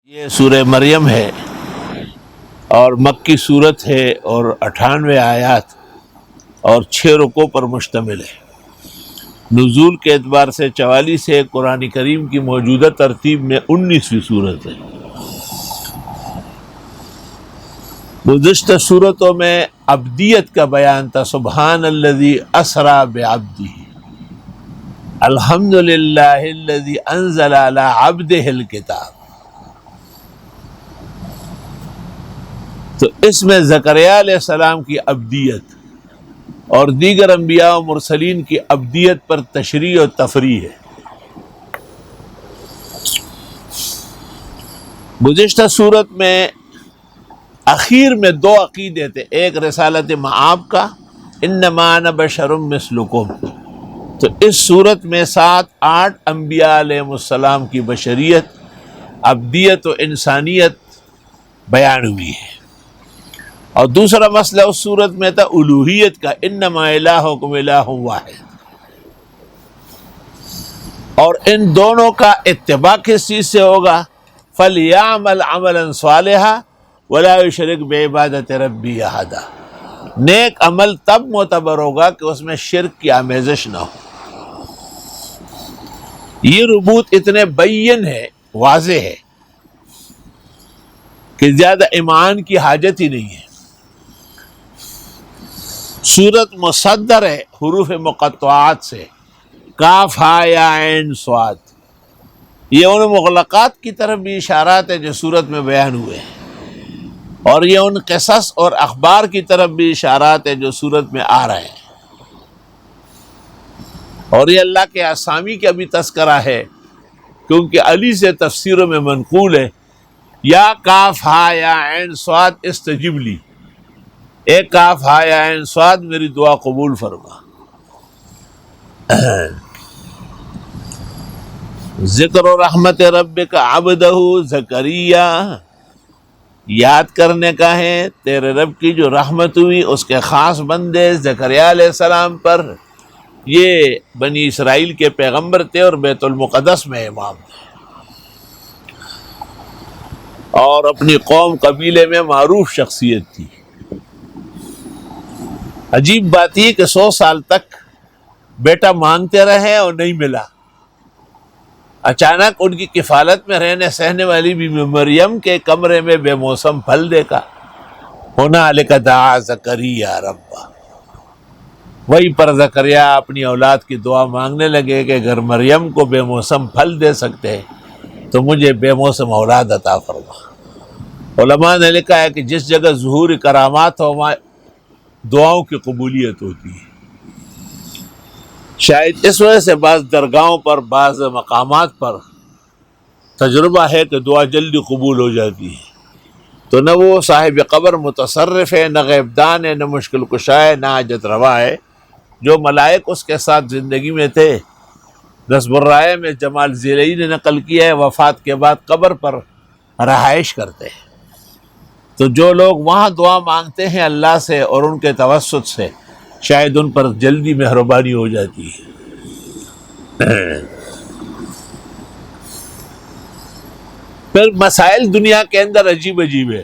یہ سورہ مریم ہے اور مکی صورت ہے اور 98 آیات اور 6 رکوع پر مشتمل ہے۔ نزول کے اعتبار سے 44 ہے۔ قرآن کریم کی موجودہ ترتیب میں 19ویں صورت ہے۔ گزشتہ صورتوں میں عبدیت کا بیان تھا، سبحان الذی اسریٰ بعبدہ، الحمد للہ الذی انزل علی عبدہ الکتاب۔ تو اس میں زکریا علیہ السلام کی عبدیت اور دیگر انبیاء و مرسلین کی عبدیت پر تشریح و تفریح ہے۔ گزشتہ صورت میں اخیر میں 2 عقیدے تھے، ایک رسالت مآب کا، انما انا بشر مثلکم، تو اس صورت میں 7-8 انبیاء علیہ السلام کی بشریت، عبدیت و انسانیت بیان ہوئی ہے۔ اور دوسرا مسئلہ اس صورت میں تھا الوہیت کا، انما الہکم الہ واحد، اور ان دونوں کا اتباع کس چیز سے ہوگا؟ فَلْيَعْمَلْ عَمَلًا صَالِحًا وَلَا يُشْرِكْ بِعِبَادَةِ رَبِّهِ أَحَدًا۔ نیک عمل تب معتبر ہوگا کہ اس میں شرک کی آمیزش نہ ہو۔ یہ ربوط اتنے بین ہے، واضح ہے کہ زیادہ ایمان کی حاجت ہی نہیں ہے۔ سورت مصدر ہے حروف مقطعات سے، کاف ہا یا عین صاد، یہ ان مغلقات کی طرف بھی اشارات ہیں جو سورت میں بیان ہوئے ہیں، اور یہ ان قصص اور اخبار کی طرف بھی اشارات ہیں جو سورت میں آ رہے ہیں، اور یہ اللہ کے اسامی کا بھی تذکرہ ہے کیونکہ علی سے تفسیروں میں منقول ہے، یا کاف ہا یا عین صاد استجب لی، اے کاف ہا یا عین صاد میری دعا قبول فرما۔ ذکر و رحمت ربک عبدہ زکریا، یاد کرنے کا ہے تیرے رب کی جو رحمت ہوئی اس کے خاص بندے زکریا علیہ السلام پر۔ یہ بنی اسرائیل کے پیغمبر تھے اور بیت المقدس میں امام تھے، اور اپنی قوم قبیلے میں معروف شخصیت تھی۔ عجیب بات یہ کہ 100 سال تک بیٹا مانگتے رہے اور نہیں ملا۔ اچانک ان کی کفالت میں رہنے سہنے والی بی مریم کے کمرے میں بے موسم پھل دیکھا، ہنالک دعا زکریا ربہ، وہیں پر زکریا اپنی اولاد کی دعا مانگنے لگے کہ اگر مریم کو بے موسم پھل دے سکتے تو مجھے بے موسم اولاد عطا فرما۔ علماء نے لکھا ہے کہ جس جگہ ظہور کرامات ہو وہاں دعاؤں کی قبولیت ہوتی ہے۔ شاید اس وجہ سے بعض درگاہوں پر، بعض مقامات پر تجربہ ہے کہ دعا جلدی قبول ہو جاتی ہے، تو نہ وہ صاحب قبر متصرف ہے، نہ غیب دان ہے، نہ مشکل کشا ہے، نہ حاجت روا ہے، جو ملائک اس کے ساتھ زندگی میں تھے۔ نصب الرائے میں جمال ذیلی نے نقل کیا ہے وفات کے بعد قبر پر رہائش کرتے ہیں، تو جو لوگ وہاں دعا مانگتے ہیں اللہ سے اور ان کے توسط سے، شاید ان پر جلدی مہربانی ہو جاتی ہے۔ پھر مسائل دنیا کے اندر عجیب عجیب ہے،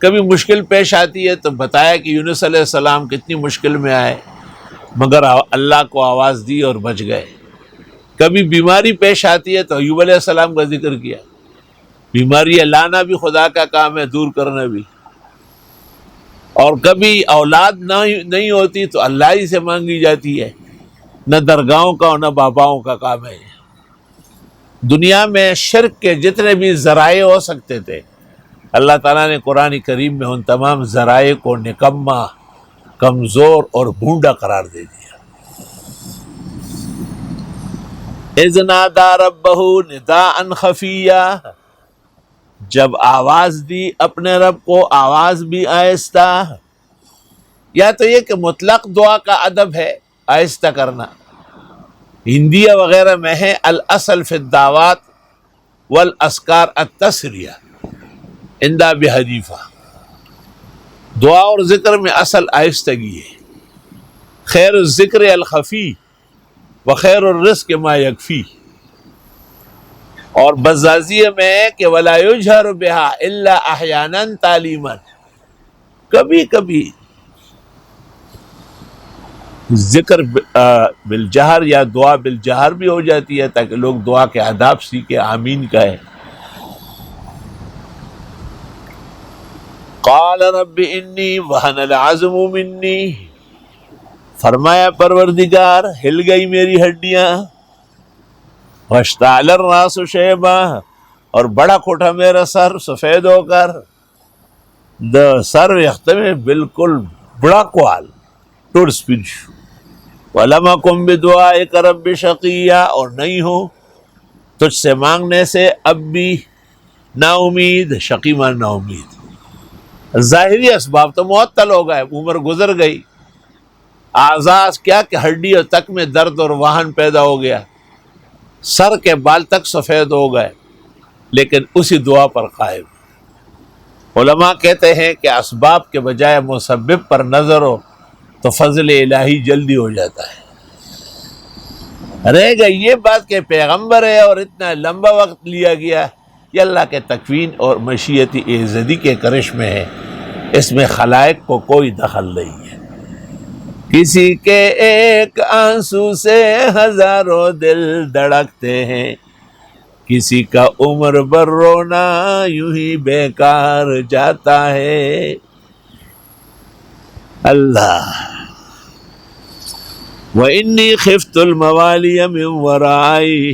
کبھی مشکل پیش آتی ہے تو بتایا کہ یونس علیہ السلام کتنی مشکل میں آئے مگر اللہ کو آواز دی اور بچ گئے۔ کبھی بیماری پیش آتی ہے تو ایوب علیہ السلام کا ذکر کیا، بیماری لانا بھی خدا کا کام ہے، دور کرنا بھی، اور کبھی اولاد نہیں ہوتی تو اللہ ہی سے مانگی جاتی ہے، نہ درگاہوں کا اور نہ باباؤں کا کام ہے۔ دنیا میں شرک کے جتنے بھی ذرائع ہو سکتے تھے اللہ تعالیٰ نے قرآن کریم میں ان تمام ذرائع کو نکما، کمزور اور بھونڈا قرار دے دیا۔ اذ نادى ربہ نداء خفیا، جب آواز دی اپنے رب کو آواز بھی آہستہ، یا تو یہ کہ مطلق دعا کا ادب ہے آہستہ کرنا، ہندیہ وغیرہ میں ہے الاصل فی الدعوات والاذکار التسریہ عند ابی حنیفہ، دعا اور ذکر میں اصل آہستگی ہے، خیر الذکر الخفی وخیر الرزق ما یکفی، اور بزازیہ میں ہے کہ وَلَا يُجْهَرُ بِهَا إِلَّا أَحْيَانًا تَعْلِيمًا، کبھی کبھی ذکر بالجہر یا دعا بالجہر بھی ہو جاتی ہے تاکہ لوگ دعا کے آداب سیکھیں، آمین کہے۔ قال رب انی وہن العظم منی، فرمایا پروردگار ہل گئی میری ہڈیاں، واشتعل الراس شیبا، اور بڑا کھوٹا میرا سر سفید ہو کر، دا سر یختم بالکل بڑا کوال ٹوڑ سپنش، وَلَمْ أَكُنْ بِدُعَائِكَ رَبِّ شَقِيًّا، اور نہیں ہوں تجھ سے مانگنے سے اب بھی نا امید، شقی مان نا امید۔ ظاہری اسباب تو معطل ہو گئے، عمر گزر گئی، اعضاء کیا کہ ہڈیوں تک میں درد اور وہن پیدا ہو گیا، سر کے بال تک سفید ہو گئے، لیکن اسی دعا پر قائم۔ علماء کہتے ہیں کہ اسباب کے بجائے مسبب پر نظر ہو تو فضل الہی جلدی ہو جاتا ہے۔ رہ گئی یہ بات کہ پیغمبر ہے اور اتنا لمبا وقت لیا گیا، یہ اللہ کے تکوین اور مشیت ایزدی کے کرشمے ہے، اس میں خلائق کو کوئی دخل نہیں ہے۔ کسی کے ایک آنسو سے ہزاروں دل دھڑکتے ہیں، کسی کا عمر بھر رونا یوں ہی بیکار جاتا ہے۔ اللہ وَإِنِّي خِفْتُ الْمَوَالِيَ مِنْ وَرَائِي،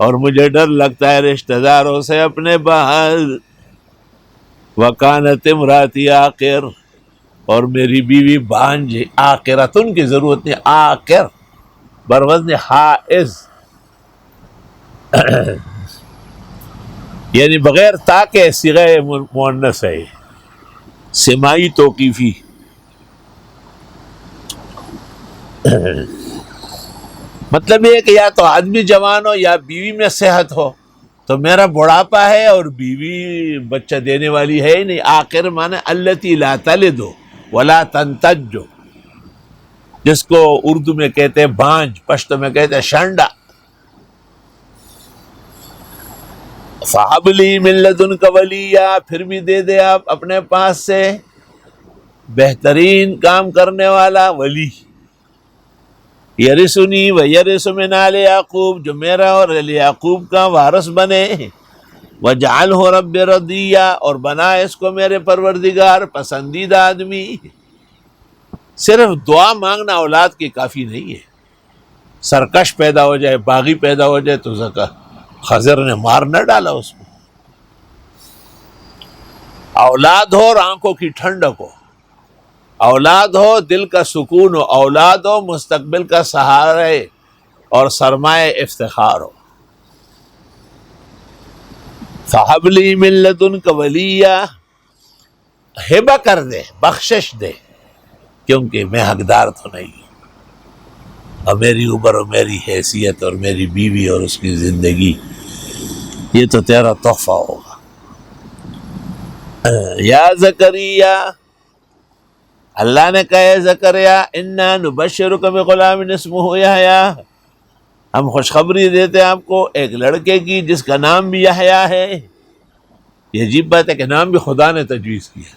اور مجھے ڈر لگتا ہے رشتہ داروں سے اپنے بعد، وَكَانَتِ امْرَأَتِي عَاقِرَ، اور میری بیوی بانج، عاقرتن کی ضرورت نہیں، عاقر بروزن حائز، یعنی بغیر تا کے صیغہ مؤنث ہے، سمائی توقیفی۔ مطلب یہ کہ یا تو آدمی جوان ہو یا بیوی میں صحت ہو، تو میرا بڑھاپا ہے اور بیوی بچہ دینے والی ہے ہی نہیں۔ آخر معنی التی لا تلد ولا تنتج، جس کو اردو میں کہتے ہیں بانج، پشتو میں کہتے ہیں شنڈا۔ فَهَبْ لِي مِن لَّدُنْكَ وَلِيًّا، پھر بھی دے دے آپ اپنے پاس سے بہترین کام کرنے والا ولی، یرثنی ویرث من آل یعقوب، جو میرا اور آل یعقوب کا وارث بنے، وَاجْعَلْهُ رَبِّ رَضِيًّا، اور بنا اس کو میرے پروردگار پسندیدہ آدمی۔ صرف دعا مانگنا اولاد کی کافی نہیں ہے، سرکش پیدا ہو جائے، باغی پیدا ہو جائے تو خضر نے مار نہ ڈالا اس کو۔ اولاد ہو اور آنکھوں کی ٹھنڈک ہو، اولاد ہو دل کا سکون ہو، اولاد ہو مستقبل کا سہارا اور سرمایہ افتخار ہو۔ فَهَبْ لِي مِن لَّدُنْكَ وَلِيًّا، ہبہ کر دے، بخشش دے، کیونکہ میں حقدار تو نہیں ہوں، اور میری عمر اور میری حیثیت اور میری بیوی اور اس کی زندگی یہ تو تیرا تحفہ ہوگا۔ یا زکریا، اللہ نے کہا اے زکریا، انا نبشرک بغلام اسمہ یحییٰ، ہم خوشخبری دیتے ہیں آپ کو ایک لڑکے کی جس کا نام بھی یحییٰ ہے۔ یہ عجیب بات ہے کہ نام بھی خدا نے تجویز کیا۔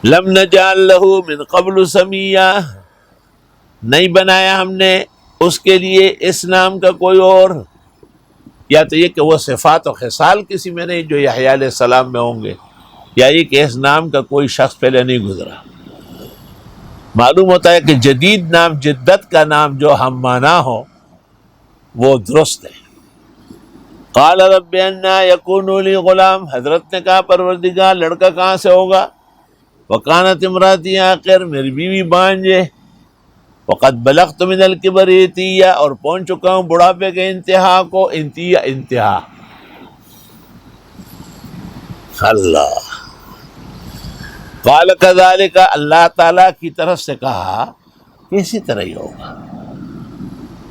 لم نجعل لہ من قبل سمیہ، نہیں بنایا ہم نے اس کے لیے اس نام کا کوئی اور، یا تو یہ کہ وہ صفات و خصال کسی میں نہیں جو یحییٰ علیہ السلام میں ہوں گے، یا یہ کہ اس نام کا کوئی شخص پہلے نہیں گزرا۔ معلوم ہوتا ہے کہ جدید نام، جدت کا نام جو ہم مانا ہو وہ درست ہے۔ قال رب انا یکون لی غلام، حضرت نے کہا پروردگار لڑکا کہاں سے ہوگا، وکانت امراتی عاقر، میری بیوی بانج ہے، وقد بلغت من الکبر عتیہ، اور پہنچ چکا ہوں بڑھاپے کے انتہا کو، انتہا۔ اللہ قال کذالک، اللہ تعالیٰ کی طرف سے کہا اسی طرح ہی ہوگا،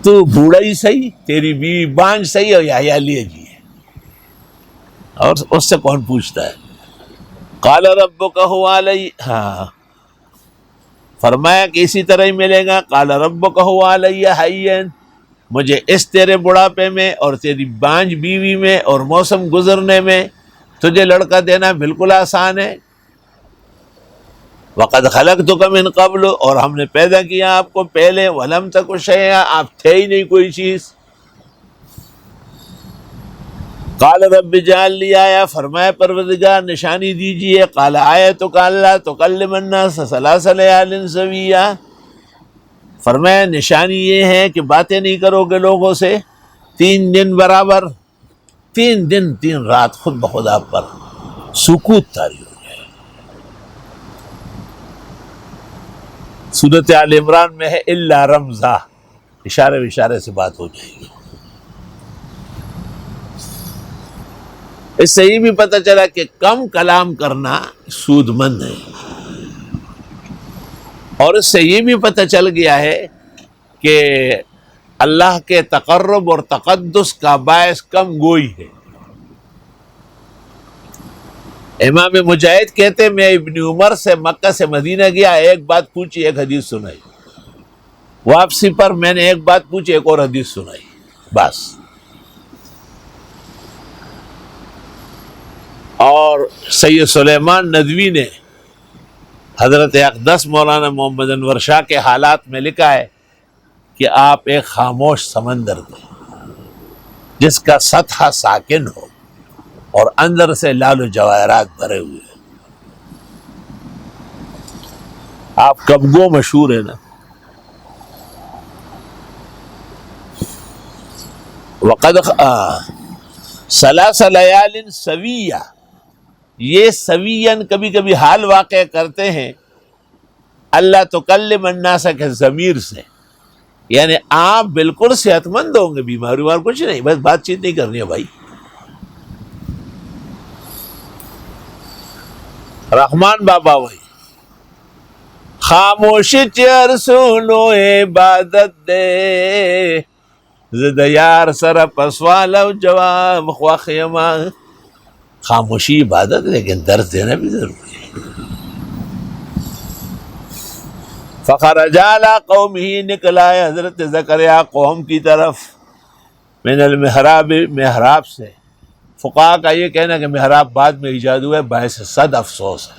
تو بوڑھا ہی صحیح، تیری بیوی بانج صحیح اور یحییٰ لیے جی ہے، اور اس سے کون پوچھتا ہے۔ قال ربک هو علی، ہاں فرمایا کہ اسی طرح ہی ملے گا۔ قال ربک هو علی حین، مجھے اس تیرے بڑھاپے میں اور تیری بانجھ بیوی میں اور موسم گزرنے میں تجھے لڑکا دینا بالکل آسان ہے. وقد خلقتک من قبل، اور ہم نے پیدا کیا آپ کو پہلے، ولم تک شیئا، آپ تھے ہی نہیں کوئی چیز. قال رب اجعل لی آیا، فرمایا پروردگار نشانی دیجئے. قال آیتک الا تکلم الناس ثلاث لیال سویا، فرمایا نشانی یہ ہے کہ باتیں نہیں کرو گے لوگوں سے 3 دن برابر. 3 دن 3 رات خود بخود آپ پر سکوت طاری ہو جائے. سورۃ آل عمران میں ہے الا رمزا، اشارے اشارے سے بات ہو جائے گی. اس سے یہ بھی پتہ چلا کہ کم کلام کرنا سود مند ہے، اور اس سے یہ بھی پتہ چل گیا ہے کہ اللہ کے تقرب اور تقدس کا باعث کم گوئی ہے. امام مجاہد کہتے ہیں میں ابن عمر سے مکہ سے مدینہ گیا، ایک بات پوچھی، ایک حدیث سنائی. واپسی پر میں نے ایک بات پوچھی، ایک اور حدیث سنائی، بس. اور سید سلیمان ندوی نے حضرت اقدس مولانا محمد انور شاہ کے حالات میں لکھا ہے کہ آپ ایک خاموش سمندر تھے جس کا سطح ساکن ہو اور اندر سے لال و جواہرات بھرے ہوئے. آپ کب گو مشہور ہے نا. وقد ثلاث لیال سویہ، یہ سویاً کبھی کبھی حال واقع کرتے ہیں اللہ تکلم الناس کے ضمیر سے، یعنی آپ بالکل صحت مند ہوں گے، بیماری وار کچھ نہیں، بس بات چیت نہیں کرنی ہے بھائی. رحمان بابا وہی خاموشی چر سنو عبادت دے زد یار سر پسوالو جواب خواخیما. خاموشی عبادت، لیکن درس دینا بھی ضروری ہے. فخرج علی قومہ، نکلا ہے حضرت زکریا قوم کی طرف، من المحراب، محراب سے. فقہا کا یہ کہنا کہ محراب بعد میں ایجاد ہوا ہے، باعث صد افسوس ہے.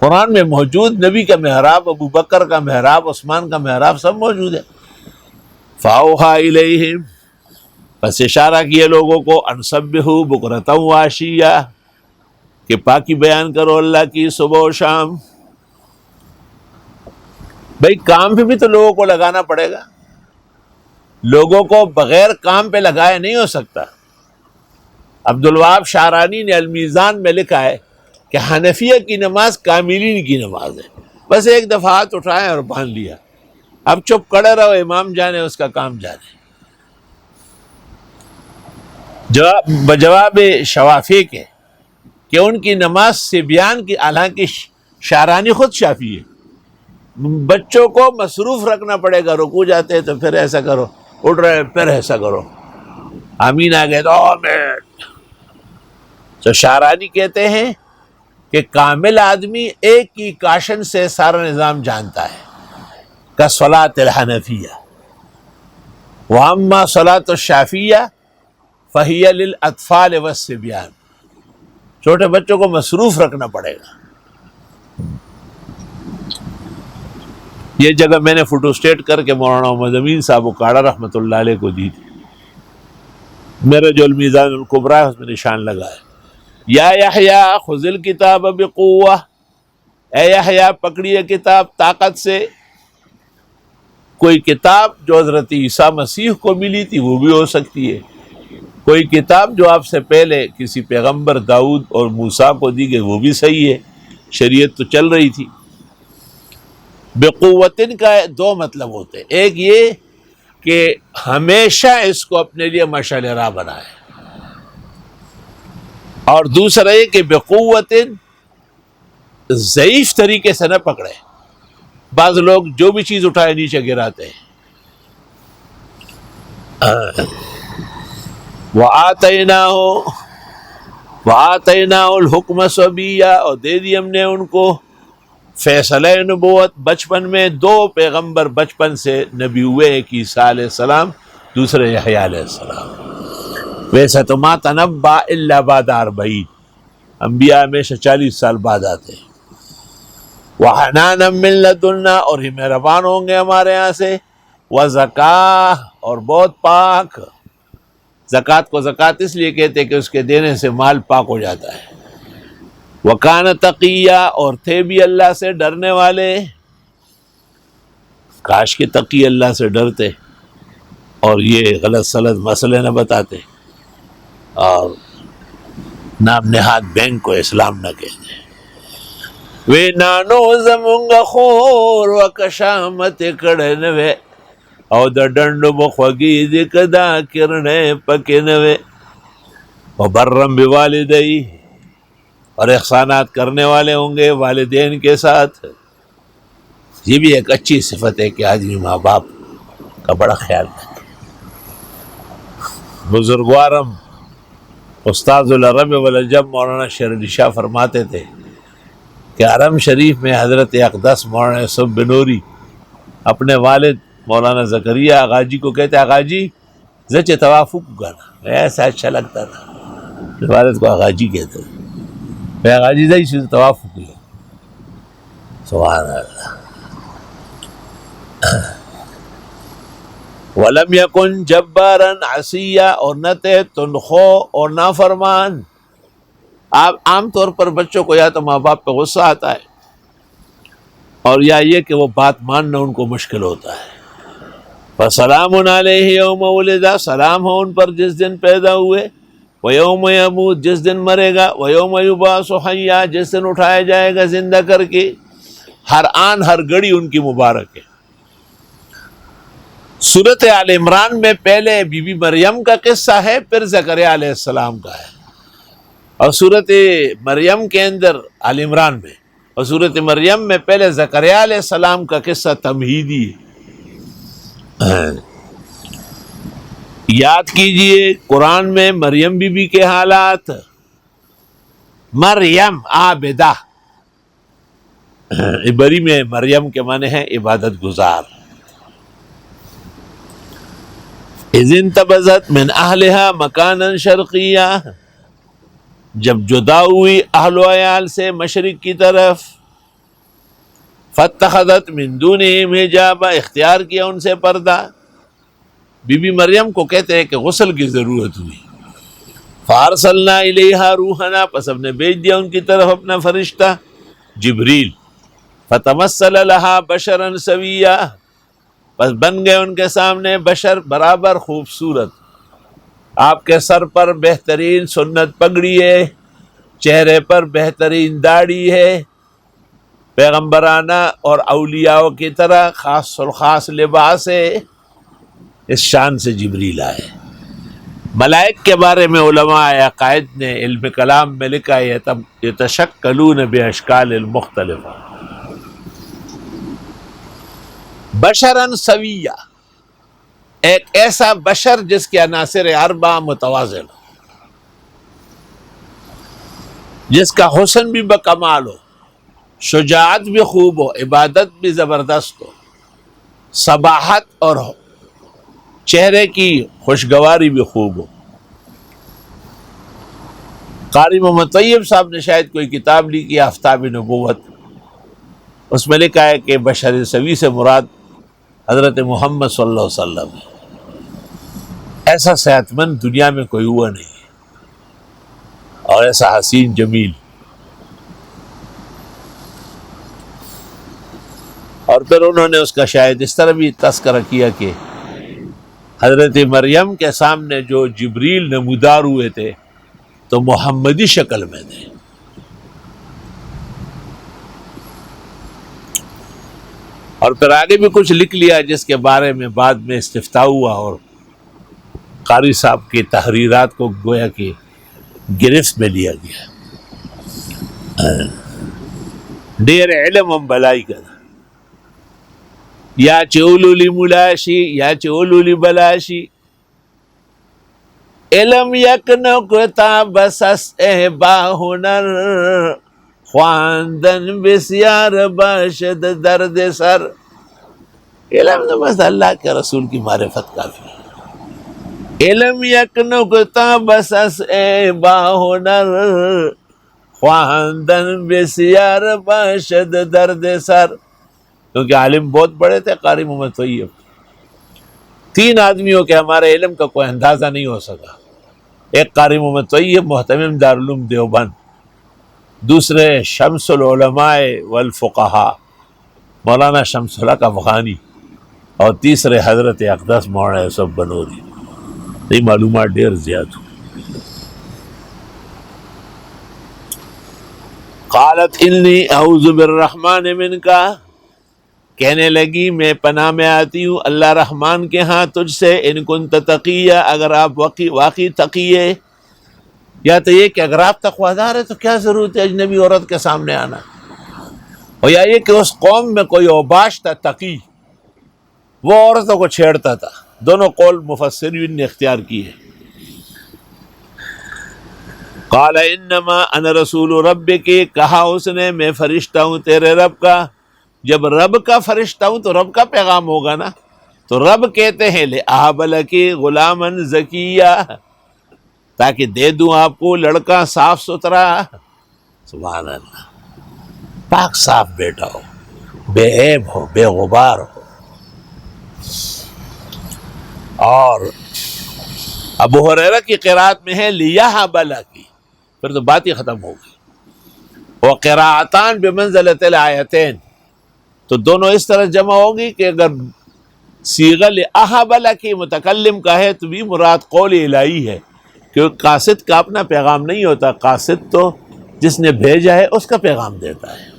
قرآن میں موجود نبی کا محراب، ابو بکر کا محراب، عثمان کا محراب سب موجود ہے. فاوحیٰ الیہم، پس اشارہ کیے لوگوں کو، ان سبحوا بکرۃ وعشیہ، کہ پاکی بیان کرو اللہ کی صبح و شام. بھئی کام پہ بھی تو لوگوں کو لگانا پڑے گا، لوگوں کو بغیر کام پہ لگائے نہیں ہو سکتا. عبد الوہاب شعرانی نے المیزان میں لکھا ہے کہ حنفیہ کی نماز کاملین کی نماز ہے، بس ایک دفعہ ہاتھ اٹھائے اور باندھ لیا، اب چپ کھڑے رہو، امام جانے اس کا کام جانے. بجواب شوافی کے کہ ان کی نماز صبیان کی، حالانکہ شعرانی خود شافی ہے، بچوں کو مصروف رکھنا پڑے گا، رکوع جاتے تو پھر ایسا کرو، اٹھ رہے پھر ایسا کرو، آمین آ گئے تو آمین. تو شعرانی کہتے ہیں کہ کامل آدمی ایک کی کاشن سے سارا نظام جانتا ہے، کا صلاۃ الحنفیہ. واما صلاۃ الشافیہ فہی للاطفال والصبیان، چھوٹے بچوں کو مصروف رکھنا پڑے گا. یہ جگہ میں نے فوٹو اسٹیٹ کر کے مولانا محمد امین صاحب اکاڑا رحمۃ اللہ علیہ کو دی تھی. میرا جو المیزان الکبریٰ ہے اس میں نشان لگا ہے. یا یحییٰ خذ الکتاب بقوہ، اے یحییٰ پکڑیے کتاب طاقت سے. کوئی کتاب جو حضرت عیسیٰ مسیح کو ملی تھی وہ بھی ہو سکتی ہے، کوئی کتاب جو آپ سے پہلے کسی پیغمبر داؤد اور موسیٰ کو دی گئی وہ بھی صحیح ہے، شریعت تو چل رہی تھی. بقوتن کا 2 مطلب ہوتے ہیں، ایک یہ کہ ہمیشہ اس کو اپنے لیے مشعل راہ بنائے، اور دوسرا یہ کہ بقوتن ضعیف طریقے سے نہ پکڑے. بعض لوگ جو بھی چیز اٹھائے نیچے گراتے ہیں. وَآتَيْنَاهُ الْحُكْمَ صَبِيًّا، اور دے دی ہم نے ان کو فیصلہ نبوت بچپن میں. 2 پیغمبر بچپن سے نبی ہوئے، ایک عیسیٰ علیہ السلام دوسرے یحییٰ علیہ السلام. ویسے تو ما تنبا الا بعد 40، انبیاء ہمیشہ 40 سال بعد آتے ہیں. وحنانا من لدنا، اور ہی مہربان ہوں گے ہمارے یہاں سے. وزکاہ، اور بہت پاک. زکوٰۃ کو زکوٰۃ اس لیے کہتے ہیں کہ اس کے دینے سے مال پاک ہو جاتا ہے. وکان تقیہ، اور تھے بھی اللہ سے ڈرنے والے. کاش کہ تقی اللہ سے ڈرتے اور یہ غلط سلط مسئلے نہ بتاتے اور نام نہاد بینک کو اسلام نہ کہتے. وے نانو زمونگا خور و کشامت کڑنوے او دا ڈنڈو بخوگی دکدا کرنے پکنوے. وبرم بوالدئی، اور احسانات کرنے والے ہوں گے والدین کے ساتھ. یہ بھی ایک اچھی صفت ہے کہ آدمی ماں باپ کا بڑا خیال رکھے. بزرگوارم استاذ العرب والعجم مولانا شیر علی شاہ فرماتے تھے کہ حرم شریف میں حضرت اقدس مولانا یوسف بنوری اپنے والد مولانا زکریا آغا جی کو کہتے آغا جی زچ توافق گانا. ایسا اچھا لگتا تھا، والد کو آغا جی کہتے تھے. آغا جی زچ توافق گیا. سبحان اللہ. وَلَمْ يَكُنْ جَبَّارًا عَصِيًّا، اور نہ تھے تنخو اور نافرمان. آپ عام طور پر بچوں کو یا تو ماں باپ پہ غصہ آتا ہے اور یا یہ کہ وہ بات ماننا ان کو مشکل ہوتا ہے. فَسَلَامٌ عَلَيْهِ يَوْمَ وُلِدَ، سلام ہو ان پر جس دن پیدا ہوئے. وَيَوْمَ يَمُوتُ، جس دن مرے گا. وَيَوْمَ يُبْعَثُ حَيًّا، جس دن اٹھایا جائے گا زندہ کر کے. ہر آن ہر گھڑی ان کی مبارک ہے. سورۃ آل عمران میں پہلے بی بی مریم کا قصہ ہے، پھر زکریا علیہ السلام کا ہے. اور سورۃ مریم کے اندر آل عمران میں اور سورۃ مریم میں پہلے زکریا علیہ السلام کا قصہ تمہیدی ہے. یاد کیجئے قرآن میں مریم بی بی کے حالات. مریم عابدہ، عبری میں مریم کے معنی ہے عبادت گزار. اذ انتبذت من اہلہا مکانا شرقیہ، جب جدا ہوئی اہل و عیال سے مشرق کی طرف. فاتخذت من دونہم حجابا، اختیار کیا ان سے پردہ. بی بی مریم کو کہتے ہیں کہ غسل کی ضرورت ہوئی. فارسلنا الیہا روحنا، پس ہم نے بھیج دیا ان کی طرف اپنا فرشتہ جبریل. فتمثل لہا بشرا سویا، پس بن گئے ان کے سامنے بشر برابر خوبصورت. آپ کے سر پر بہترین سنت پگڑی ہے، چہرے پر بہترین داڑھی ہے، پیغمبرانہ اور اولیاء کی طرح خاص الخاص لباس ہے. اس شان سے جبریل آئے. ملائک کے بارے میں علماء عقائد نے علم کلام میں لکھا ہے یتشکلون باشکال المختلفہ. بشراً سویہ، ایک ایسا بشر جس کے عناصر اربعہ متوازن ہو، جس کا حسن بھی بکمال ہو، شجاعت بھی خوب ہو، عبادت بھی زبردست ہو، صباحت اور چہرے کی خوشگواری بھی خوب ہو. قاری محمد طیب صاحب نے شاید کوئی کتاب لکھی آفتاب نبوت، اس میں لکھا ہے کہ بشر سوی سے مراد حضرت محمد صلی اللہ علیہ وسلم ہے. ایسا صحت مند دنیا میں کوئی ہوا نہیں اور ایسا حسین جمیل. اور پھر انہوں نے اس کا شاید اس طرح بھی تذکرہ کیا کہ حضرت مریم کے سامنے جو جبریل نمودار ہوئے تھے تو محمدی شکل میں تھے. اور پھر آگے بھی کچھ لکھ لیا جس کے بارے میں بعد میں استفتاء ہوا اور قاری صاحب کی تحریرات کو گویا کہ گرفت میں لیا گیا. ڈیر علم ہم بلائی کا یا چولولی ملاشی یا چولولی بلاشی، علم یکنو کتاب سس با ہنر، خواندن بسیار باشد درد سر. علم تو بس اللہ کے رسول کی معرفت کافی ہے. علم یک نکتا بس اس اے باہنر، خواندن بسیار باشد درد سر. کیونکہ عالم بہت بڑے تھے قاری محمد طیب. 3 آدمیوں کے ہمارے علم کا کوئی اندازہ نہیں ہو سکا. ایک قاری محمد طیب محتمم دارالعلوم دیوبند، دوسرے شمس العلماء والفقہاء مولانا شمس الحق افغانی، اور تیسرے حضرت اقدس مولانا یوسف بنوری. یہ معلومات ڈیر زیادہ. قالت انی اعوذ بالرحمن منک، کہنے لگی میں پناہ میں آتی ہوں اللہ رحمان کے ہاں تجھ سے، ان کنت تقیہ، اگر آپ واقعی تقیے. یا تو یہ کہ اگر آپ تقویدار ہے تو کیا ضرورت ہے اجنبی عورت کے سامنے آنا، اور یا یہ کہ اس قوم میں کوئی اوباش تھا تقی، وہ عورتوں کو چھیڑتا تھا. دونوں قول مفسرین نے اختیار کی ہے. قال انما انا رسول ربک، کہا اس نے میں فرشتہ ہوں تیرے رب کا. جب رب کا فرشتہ ہوں تو رب کا پیغام ہوگا نا. تو رب کہتے ہیں لأہب لک غلاما زکیہ، تاکہ دے دوں آپ کو لڑکا صاف ستھرا. سبحان اللہ، پاک صاف بیٹا ہو، بے عیب ہو، بے غبار ہو. اور ابو ہریرہ کی قرات میں ہے لیہب لک، پھر تو بات ہی ختم ہو گئی. وہ قراءتان بمنزلۃ الآیتین، تو دونوں اس طرح جمع ہوگی کہ اگر صیغہ لأہب لک متکلم کا ہے تو بھی مراد قول الہی ہے، کیونکہ قاصد کا اپنا پیغام نہیں ہوتا، قاصد تو جس نے بھیجا ہے اس کا پیغام دیتا ہے.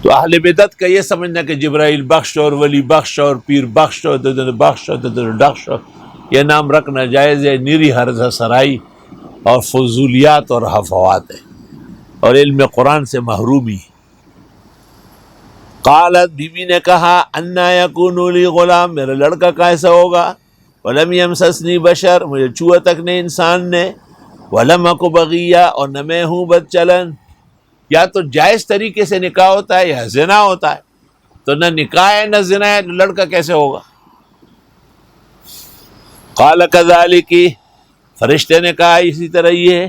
تو اہل بدعت کا یہ سمجھنا کہ جبرائیل بخش اور ولی بخش اور پیر بخش اور ددن بخش اور ددن ڈخش یہ نام رکھنا جائز ہے، نیری ہرزہ سرائی اور فضولیات اور ہفوات ہے، اور علم قرآن سے محرومی. قالت، بی بی نے کہا، انا یکون لی غلام، میرا لڑکا کیسا ہوگا، ولم یمسسنی بشر، مجھے چھوا تک نہیں انسان نے، ولم اک بغیہ، اور نہ میں ہوں بد چلن. یا تو جائز طریقے سے نکاح ہوتا ہے یا زنا ہوتا ہے، تو نہ نکاح ہے نہ زنا ہے، لڑکا کیسے ہوگا. قال کذالک، فرشتے نے کہا اسی طرح یہ ہے.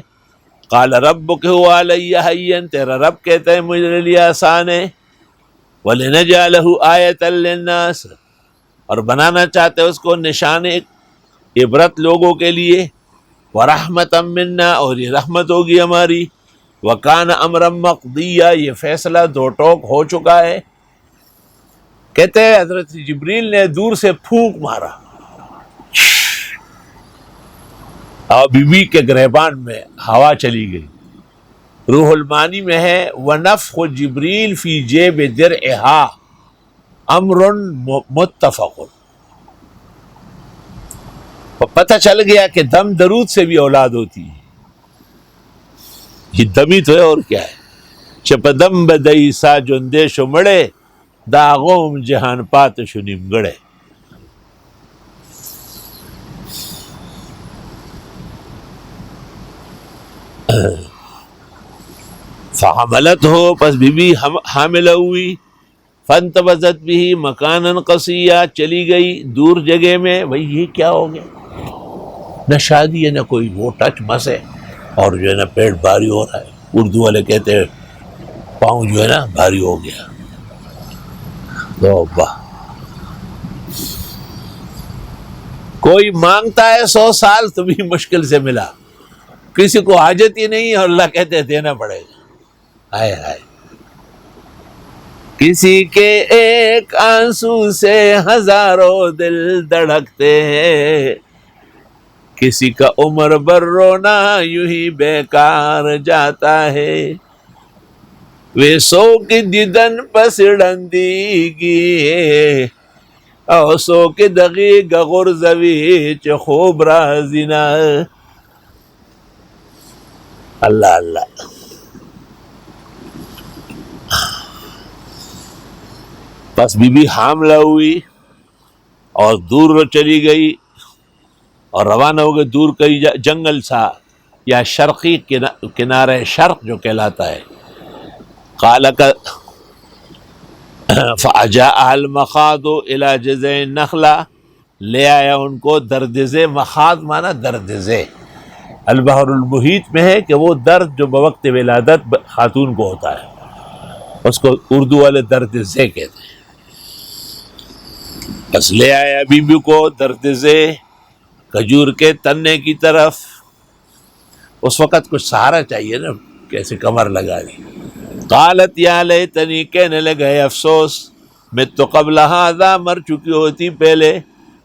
قال ربک هو علی ہین، تیرا رب کہتا ہے مجھے لیے آسان ہے. وَلِنَجْعَلَهُ آیَةً لِلنَّاسِ، اور بنانا چاہتے اس کو نشان عبرت لوگوں کے لیے. وَرَحْمَةً مِنَّا، اور یہ رحمت ہوگی ہماری. وَكَانَ أَمْرًا مَقْضِيًّا، یہ فیصلہ دو ٹوک ہو چکا ہے. کہتے ہیں حضرت جبریل نے دور سے پھونک مارا اور بی بی کے گریبان میں ہوا چلی گئی. روح المعانی میں ہے وَنَفْخُ جبریل فی جیب درعها امر متفق. پتہ چل گیا کہ دم درود سے بھی اولاد ہوتی ہے. یہ دمی تو ہے اور کیا ہے. چپ دم بدئی سا جندے شو مڑے، داغوم جہان پات شنیم گڑے. فحملت ہو، پس بی بی حاملہ ہوئی. فانتبذت بھی مکانا قصیا، چلی گئی دور جگہ میں. بھئی یہ کیا ہو گیا، نہ شادی ہے نہ کوئی وہ ٹچ مس ہے، اور جو ہے نا پیٹ بھاری ہو رہا ہے. اردو والے کہتے ہیں پاؤں جو ہے نا بھاری ہو گیا. توبہ، کوئی مانگتا ہے 100 سال تو بھی مشکل سے ملا، کسی کو حاجت ہی نہیں اور اللہ کہتے ہیں دینا پڑے گا. ہائے ہائے، کسی کے ایک آنسو سے ہزاروں دل دھڑکتے ہیں، کسی کا عمر بھر رونا یوں ہی بیکار جاتا ہے. وے سو کی دیدن پسڑندگی او سو کی دغی غرزوی چ خوب رازینا. اللہ اللہ. بس بی بی حاملہ ہوئی اور دور چلی گئی اور روانہ ہو گئی دور کئی جنگل سا یا شرقی کنارے شرق جو کہلاتا ہے. قال فأجاءها المخاض إلى جذع النخلة، لے آیا ان کو درد ذے، مخاض مانا درد ذے، البحر المحیط میں ہے کہ وہ درد جو بوقت ولادت خاتون کو ہوتا ہے اس کو اردو والے درد ذے کہتے ہیں. بس لے آیا بیوی کو درد ذے کھجور کے تنے کی طرف. اس وقت کچھ سہارا چاہیے نا، کیسے کمر لگا دی. قالت یا لیتنی، کہنے لگے افسوس، میں تو قبل ھذا، مر چکی ہوتی پہلے،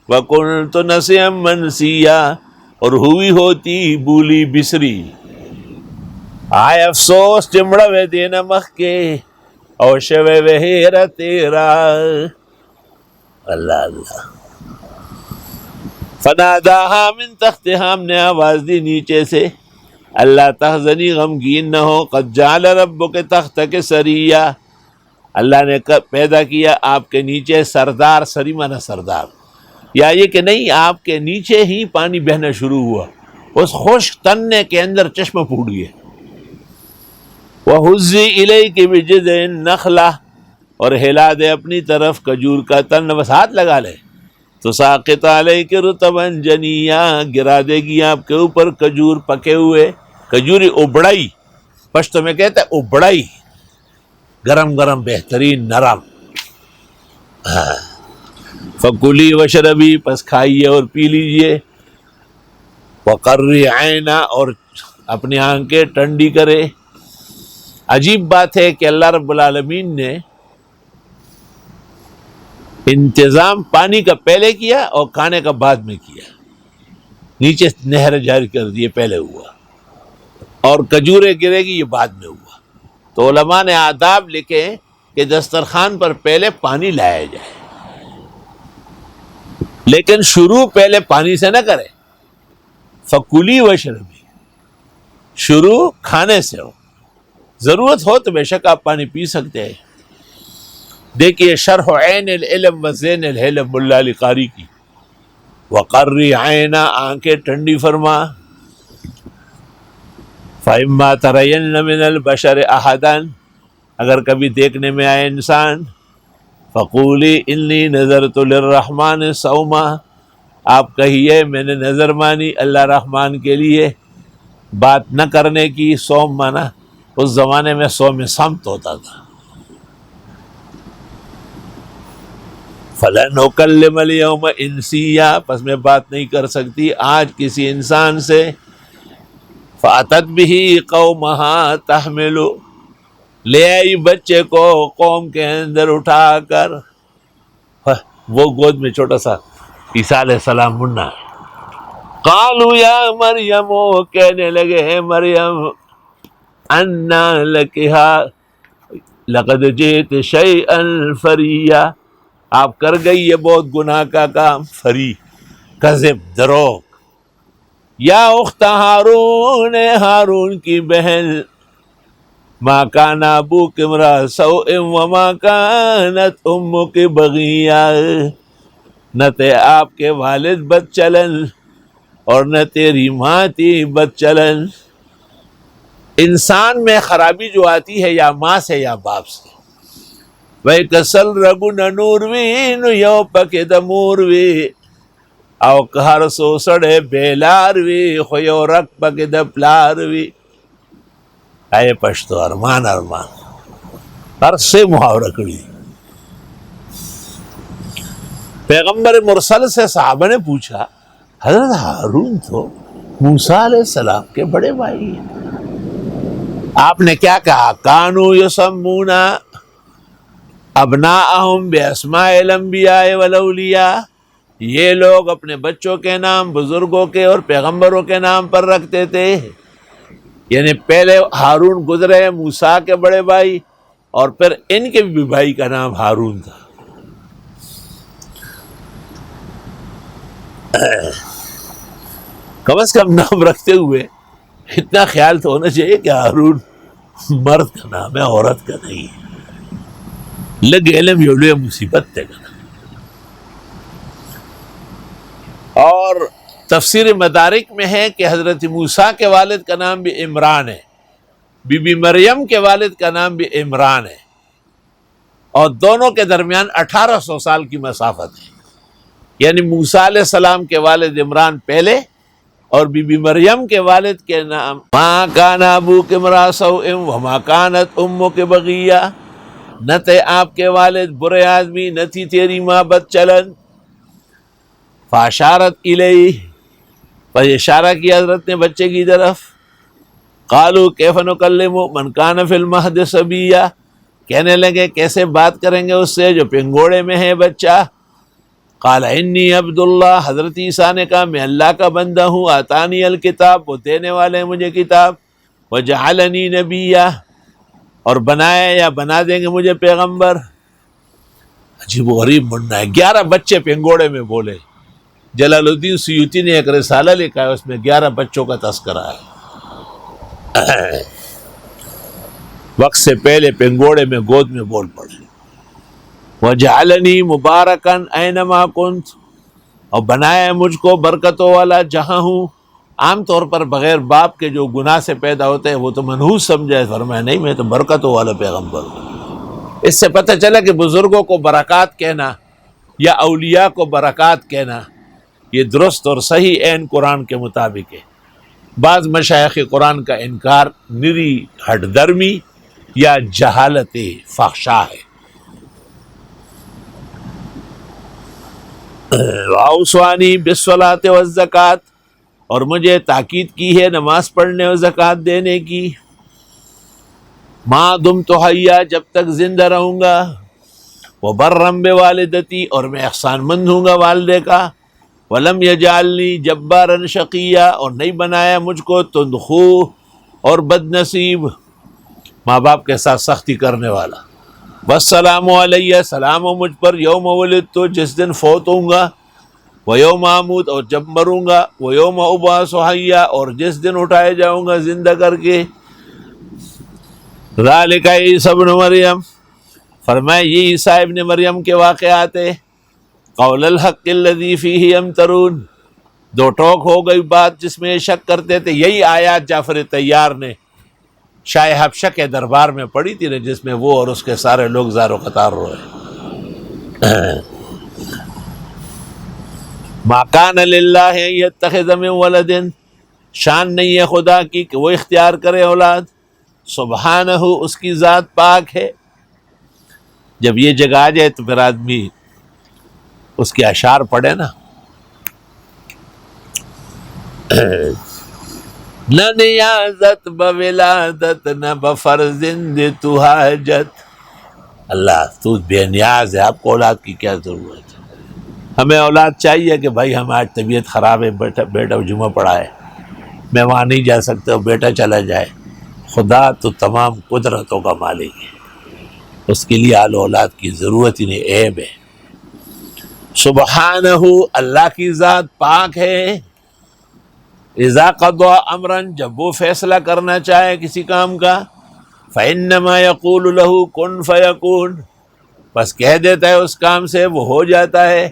وکنت نسیا منسیا، اور ہوئی ہوتی بولی بسری. آئے افسوس چمڑا وے دینا مخ کے، او شوے وہیرا تیرا. اللہ اللہ. فناداہا من تحتہا، ہم نے آواز دی نیچے سے، اللہ تحزنی، غمگین نہ ہو، قد جعل ربک تحتک سریا، اللہ نے پیدا کیا آپ کے نیچے سردار. سری مانا سردار، یا یہ کہ نہیں آپ کے نیچے ہی پانی بہنا شروع ہوا، اس خشک تنے کے اندر چشمہ پھوٹ گیا. وَهُزِّي إِلَيْكِ بِجِذْعِ النَّخْلَةِ، اور ہلا دے اپنی طرف کھجور کا تن، بس ہاتھ لگا لے. تُسَاقِطْ عَلَيْكِ رُطَبًا جَنِيًّا، گرا دے گی آپ کے اوپر کھجور پکے ہوئے. کھجوری ابڑائی، پشتو میں کہتا ہے ابڑائی، گرم گرم بہترین نرم. فَكُلِي وَاشْرَبِي، پس کھائیے اور پی لیجئے. وَقَرِّ عَيْنًا، اور اپنی آنکھیں ٹھنڈی کرے. عجیب بات ہے کہ اللہ رب العالمین نے انتظام پانی کا پہلے کیا اور کھانے کا بعد میں کیا. نیچے نہر جاری کر دیے، پہلے ہوا، اور کھجوریں گرے گی یہ بعد میں ہوا. تو علماء نے آداب لکھے کہ دسترخوان پر پہلے پانی لایا جائے، لیکن شروع پہلے پانی سے نہ کرے. فَكُلِي وَاشْرَبِي، شروع کھانے سے ہو، ضرورت ہو تو بے شک آپ پانی پی سکتے ہیں. دیکھیے شرح عین العلم و زین الحلم ملا علی قاری کی. وَقَرِّ عَيْنًا، آنکھیں ٹھنڈی فرما. فَإِمَّا تَرَيَنَّ مِنَ الْبَشَرِ أَحَدًا، اگر کبھی دیکھنے میں آئے انسان، فَقُولِي إِنِّي نَذَرْتُ لِلرَّحْمَنِ صَوْمًا، آپ کہیے میں نے نظر مانی اللہ رحمان کے لیے بات نہ کرنے کی. صوم مانا اس زمانے میں صوم صمت ہوتا تھا. فَلَنُكَلِّمَ الْيَوْمَ إِنسِيًّا، پس میں بات نہیں کر سکتی آج کسی انسان سے. فَأَتَتْ بِهِ قَوْمَهَا تَحْمِلُ، لے آئی بچے کو قوم کے اندر اٹھا کر. وہ گود میں چھوٹا سا عیسیٰ علیہ السلام منا ہے. قالوا یا مریم، کہنے لگے ہے مریم، انا لکھا لقد جئت شیئا فریا، آپ کر گئی یہ بہت گناہ کا کام. فری، کذب، دروغ. یا اخت ہارون، ہارون کی بہن، ما کان ابوک امرأ سوء وما کانت امک بغیا، نہ تھے آپ کے والد بد چلن اور نہ تیری ماں تھی بد چلن. انسان میں خرابی جو آتی ہے یا ماں سے یا باپ سے. وَي کسل رگو ننوروی نو یو پک دموروی، او کہر سو سڑے بیلاروی خویو رک پک دپلاروی. اے پشتو ارمان ارمان ہر سے محاورہ کری. پیغمبر مرسل سے صحابہ نے پوچھا، حضرت ہارون تو موسیٰ علیہ السلام کے بڑے بھائی ہیں، آپ نے کیا کہا؟ کانو یسمون ابناءہم باسماء الانبیاء والاولیاء، یہ لوگ اپنے بچوں کے نام بزرگوں کے اور پیغمبروں کے نام پر رکھتے تھے. یعنی پہلے ہارون گزرے موسیٰ کے بڑے بھائی، اور پھر ان کے بھی بھائی کا نام ہارون تھا. کم از کم نام رکھتے ہوئے اتنا خیال تو ہونا چاہیے کہ ہارون مرد کا نام ہے، عورت کا نہیں. لگ علم یولے مصیبت تے گا. اور تفسیر مدارک میں ہے کہ حضرت موسیٰ کے والد کا نام بھی عمران ہے، بی بی مریم کے والد کا نام بھی عمران ہے، اور دونوں کے درمیان 1800 سال کی مسافت ہے. یعنی موسیٰ علیہ السلام کے والد عمران پہلے اور بی بی مریم کے والد کے نام ما کان ابوک امرأ سوء وما کانت امک بغیہ، نہ تھے آپ کے والد برے آدمی، نہ تھی تیری ماں بد چلن. فاشارت الیہ، پر اشارہ کیا حضرت نے بچے کی طرف. قالوا کیف نکلم من کان فی المہد صبیا، کہنے لگے کیسے بات کریں گے اس سے جو پنگوڑے میں ہے بچہ. قال انی عبد اللہ، حضرت عیسیٰ نے کہا میں اللہ کا بندہ ہوں. آتانی الکتاب، وہ دینے والے ہیں مجھے کتاب. وجعلنی نبیا، اور بنائے یا بنا دیں گے مجھے پیغمبر. عجیب و غریب مننا ہے، 11 بچے پنگوڑے میں بولے. جلال الدین سیوطی نے ایک رسالہ لکھا ہے، اس میں 11 بچوں کا تذکرہ ہے. وقت سے پہلے پنگوڑے میں گود میں بول پڑے. وجعلنی مبارکن اینما کنت، اور بنایا مجھ کو برکتوں والا جہاں ہوں. عام طور پر بغیر باپ کے جو گناہ سے پیدا ہوتے ہیں وہ تو منحوس سمجھے، فرمایا نہیں میں تو برکتوں والا پیغمبر ہوں. اس سے پتہ چلا کہ بزرگوں کو برکات کہنا یا اولیاء کو برکات کہنا یہ درست اور صحیح عین قرآن کے مطابق ہے. بعض مشائخ قرآن کا انکار نری ہٹ درمی یا جہالت فحشا ہے. واوصانی بالصلاۃ والزکوٰۃ، اور مجھے تاکید کی ہے نماز پڑھنے اور زکوٰۃ دینے کی. ما دمت حیا، جب تک زندہ رہوں گا. وبرم بوالدتی، اور میں احسان مند ہوں گا والدے کا. ولم یجعلنی جبارا شقیا، اور نہیں بنایا مجھ کو تندخو اور بد نصیب، ماں باپ کے ساتھ سختی کرنے والا. والسلام علیہ، سلام ہو مجھ پر یوم ولدت، جس دن فوت ہوں گا. ویوم اموت، اور جب مروں گا. ویوم ابعث حیا، اور جس دن اٹھائے جاؤں گا زندہ کر کے. ذالک عیسی ابن مریم، فرمائے یہ عیسیٰ ابن مریم کے واقعات ہیں. قول الحق الذی فیہ یمترون، دو ٹوک ہو گئی بات جس میں شک کرتے تھے. یہی آیات جعفر طیار نے شاہ حبشہ کے دربار میں پڑھی تھی نا، جس میں وہ اور اس کے سارے لوگ زار و قطار روئے. ما کان للہ ان یتخذ من ولد، شان نہیں ہے خدا کی کہ وہ اختیار کرے اولاد. سبحانہ، اس کی ذات پاک ہے. جب یہ جگہ آ جائے تو پھر آدمی اس کے اشعار پڑھے نا. نہ نیازت بولادت نہ بفرزند تو حاجت. اللہ تو بے نیاز ہے، آپ کو اولاد کی کیا ضرورت ہے. ہمیں اولاد چاہیے کہ بھائی ہم آج طبیعت خراب ہے، بیٹا جمعہ پڑھا ہے، میں وہاں نہیں جا سکتا، بیٹا چلا جائے. خدا تو تمام قدرتوں کا مالک ہے، اس کے لیے آل اولاد کی ضرورت ہی نہیں، عیب ہے. سبحانہ، اللہ کی ذات پاک ہے. اذا قضى امرا، جب وہ فیصلہ کرنا چاہے کسی کام کا. فانما يقول له كن فيكون، بس کہہ دیتا ہے اس کام سے وہ ہو جاتا ہے.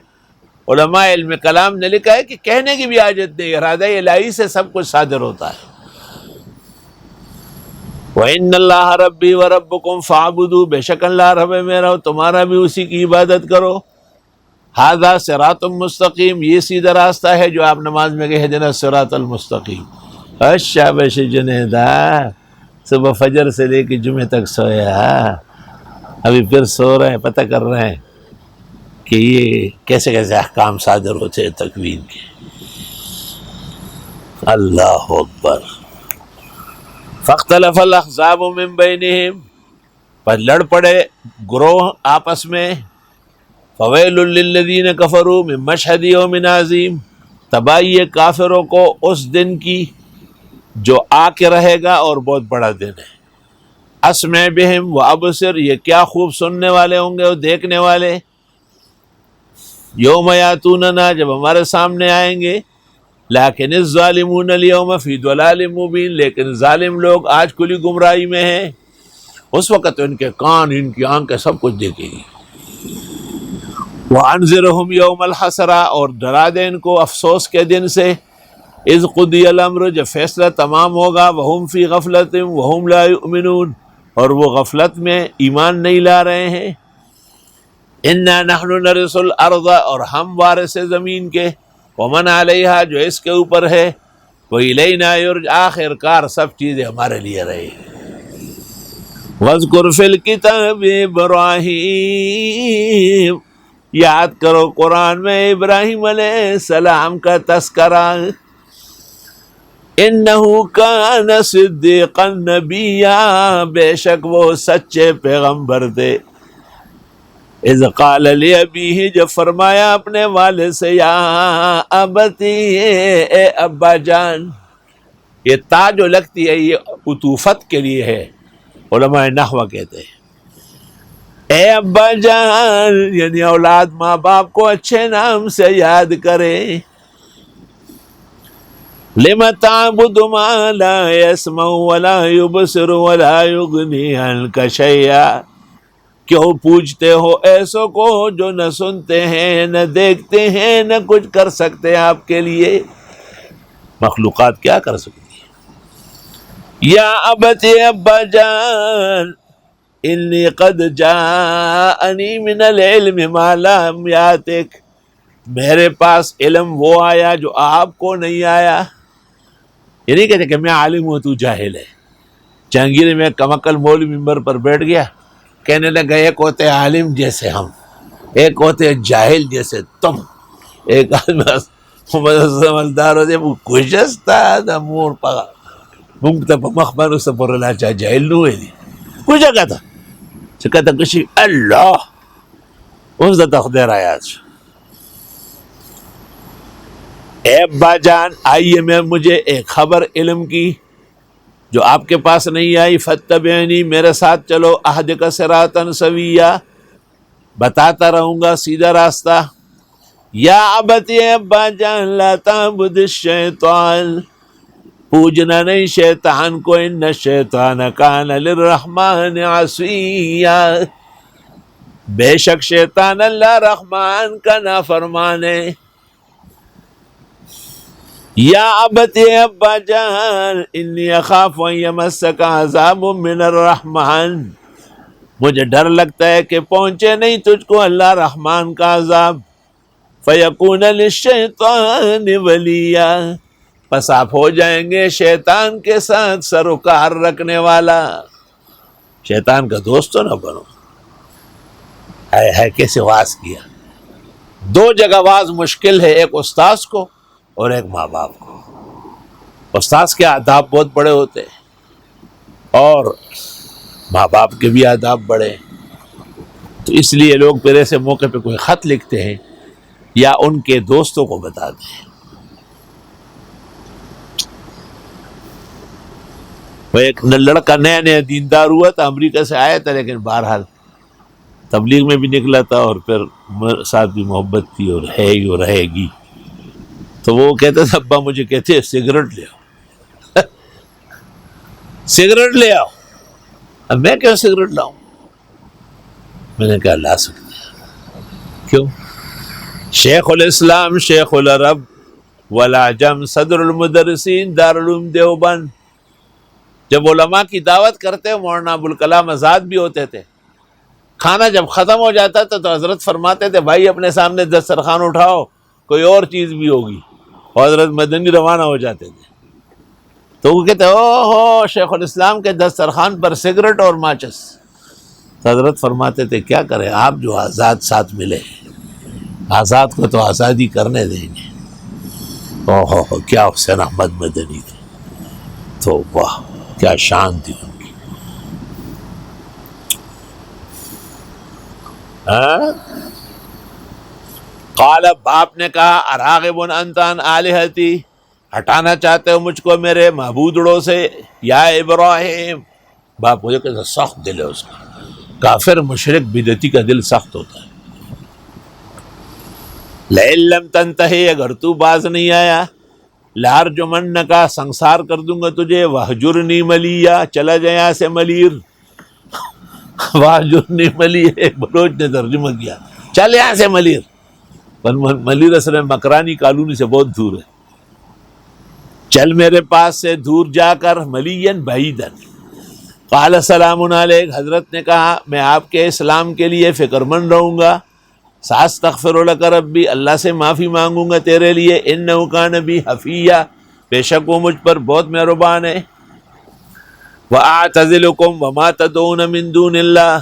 علماء علم کلام نے لکھا ہے کہ کہنے کی بھی حاجت نہیں، ارادہ الہی سے سب کچھ صادر ہوتا ہے. وَإِنَّ اللَّهَ رَبِّي وَرَبُّكُمْ فَاعْبُدُوا، بے شک اللہ رب ہے میرا تمہارا بھی اسی کی عبادت کرو. ھذا صراط مستقیم، یہ سیدھا راستہ ہے جو آپ نماز میں کہے اہدنا الصراط المستقیم. شاباش جنیدہ، صبح فجر سے لے کے جمعے تک سویا، ابھی پھر سو رہے ہیں، پتہ کر رہے ہیں کہ یہ کیسے کیسے احکام صادر ہوتے ہیں تکوین کے. اللہ اکبر. فاختلف الاحزاب من بینہم، پر لڑ پڑے گروہ آپس میں. فویل للذین کفروا من مشہد یوم عظیم، تباہی ہے کافروں کو اس دن کی جو آ کے رہے گا اور بہت بڑا دن ہے. اسمع بہم و ابصر، یہ کیا خوب سننے والے ہوں گے اور دیکھنے والے. یوم یاتوننا، جب ہمارے سامنے آئیں گے. لیکن الظالمون اليوم فی ضلال مبین، لیکن ظالم لوگ آج کلی گمراہی میں ہیں. اس وقت ان کے کان، ان کی آنکھیں سب کچھ دیکھیں گی. وَأَنذِرْهُمْ يَوْمَ الْحَسْرَةِ، اور ڈرا دے ان کو افسوس کے دن سے. اذ قضی الامر، جب فیصلہ تمام ہوگا. وَهُمْ فِي غَفْلَةٍ وَهُمْ لَا يُؤْمِنُونَ، اور وہ غفلت میں ایمان نہیں لا رہے ہیں. انا نحن نرث الارض، اور ہم وارث زمین کے، ومن علیہا، جو اس کے اوپر ہے، وإلینا یرجع، آخر کار سب چیزیں ہمارے لیے رہے. واذکر فی الکتاب ابراہیم، یاد کرو قرآن میں ابراہیم علیہ السلام کا تذکرہ. انہ کان صدیقا نبیا، بے شک وہ سچے پیغمبر تھے. اذ قال لأبیہ، جب فرمایا اپنے والد سے، یا ابتی، اے ابا جان. یہ تا جو لگتی ہے یہ عطوفت کے لیے ہے، علماء نحو کہتے ہیں. اے ابا جان، یعنی اولاد ماں باپ کو اچھے نام سے یاد کرے. لم تعبد ما لا يسمع ولا يبصر ولا يغني عنك شيئا، کیوں پوچھتے ہو ایسوں کو جو نہ سنتے ہیں نہ دیکھتے ہیں نہ کچھ کر سکتے ہیں آپ کے لیے. مخلوقات کیا کر سکتی ہیں. یا ابت، ابا جان، انی قد جاءنی من العلم ما لم یاتک، میرے پاس علم وہ آیا جو آپ کو نہیں آیا. یہ نہیں کہتے کہ میں عالم ہوں تو جاہل ہے. جہانگیر میں کمکل مولوی ممبر پر بیٹھ گیا، کہنے لگا ایک ہوتے عالم جیسے ہم، ایک ہوتے جاہل جیسے تم. ایک آدمی سمجھدار ہوتے وہ کشستا دا مور پا ممکتا پا مخبانو سا پر اللہ چاہ جاہل نو ہے دی کچھ جگہ تھا چکتا کشی اللہ اس دا تخدیر آیات شو. اے ابا جان، آئیے میں مجھے ایک خبر علم کی جو آپ کے پاس نہیں آئی. فاتبعنی، میرے ساتھ چلو. اہدک صراطا سویا، بتاتا رہوں گا سیدھا راستہ. یا ابتی، ابا جان، لا تعبد الشیطان، پوجنا نہیں شیطان کو. ان الشیطان کان للرحمن عصیا، بے شک شیطان اللہ رحمان کا نافرمان ہے. یا ابتی، ابا جان، انی اخاف ان یمسک عذاب من الرحمن، مجھے ڈر لگتا ہے کہ پہنچے نہیں تجھ کو اللہ رحمان کا عذاب. فیکون للشیطان ولیا، پس آپ ہو جائیں گے شیطان کے ساتھ سروکار رکھنے والا. شیطان کا دوست تو نہ بنو. ہے کیسے واز کیا. دو جگہ واز مشکل ہے، ایک استاذ کو اور ایک ماں باپ کو. استاذ کے آداب بہت بڑے ہوتے ہیں اور ماں باپ کے بھی آداب بڑے، تو اس لیے لوگ پھر ایسے موقع پہ کوئی خط لکھتے ہیں یا ان کے دوستوں کو بتاتے ہیں. وہ ایک لڑکا نیا نیا دیندار ہوا تھا، امریکہ سے آیا تھا، لیکن بہرحال تبلیغ میں بھی نکلا تھا اور پھر ساتھ بھی محبت تھی اور ہے ہی اور رہے گی. تو وہ کہتا تھا ابا مجھے کہتے ہیں سگریٹ لے آؤ سگریٹ لے آؤ. اب میں کیوں سگریٹ لاؤں؟ میں نے کہا لا سکتے. کیوں؟ شیخ الاسلام شیخ العرب والعجم صدر المدرسین دارالعلوم دیوبند، جب علماء کی دعوت کرتے مولانا ابوالکلام آزاد بھی ہوتے تھے. کھانا جب ختم ہو جاتا تھا تو حضرت فرماتے تھے بھائی اپنے سامنے دسترخوان اٹھاؤ، کوئی اور چیز بھی ہوگی. اور حضرت مدنی روانہ ہو جاتے تھے. تو وہ کہتے او ہو شیخ الاسلام کے دسترخوان پر سگریٹ اور ماچس. تو حضرت فرماتے تھے کیا کریں، آپ جو آزاد ساتھ ملے، آزاد کو تو آزادی کرنے دیں گے. اوہ کیا حسین احمد مدنی تھے، تو واہ کیا شان تھی ان کی. قال، باپ نے کہا اراغب انت عن آلہتی، ہٹانا چاہتے ہو مجھ کو میرے معبودڑوں سے. یا ابراہیم، باپ مجھے کہتا سخت دل ہے اس کا، کافر مشرک بدعتی کا دل سخت ہوتا ہے. لئن لم تنتہی، اگر تو باز نہیں آیا، لارجمنک، سنسار کر دوں گا تجھے. وہجرنی ملیا، چلا جائے یہاں سے ملیر. وہجرنی ملیر ایک بلوچ نے ترجمہ کیا، چل یہاں سے ملیر. ملیر اصل میں مکرانی کالونی سے بہت دور ہے. چل میرے پاس سے دور جا کر، ملین بعیدن. قال سلام علیک، حضرت نے کہا میں آپ کے اسلام کے لیے فکر مند رہوں گا. ساستغفر لک ربی، اللہ سے معافی مانگوں گا تیرے لیے، انہ کان بی حفیہ، بے شک وہ مجھ پر بہت مہربان ہے، وَأَعْتَزِلُكُمْ وَمَا تَدْعُونَ مِن دُونِ اللَّهِ،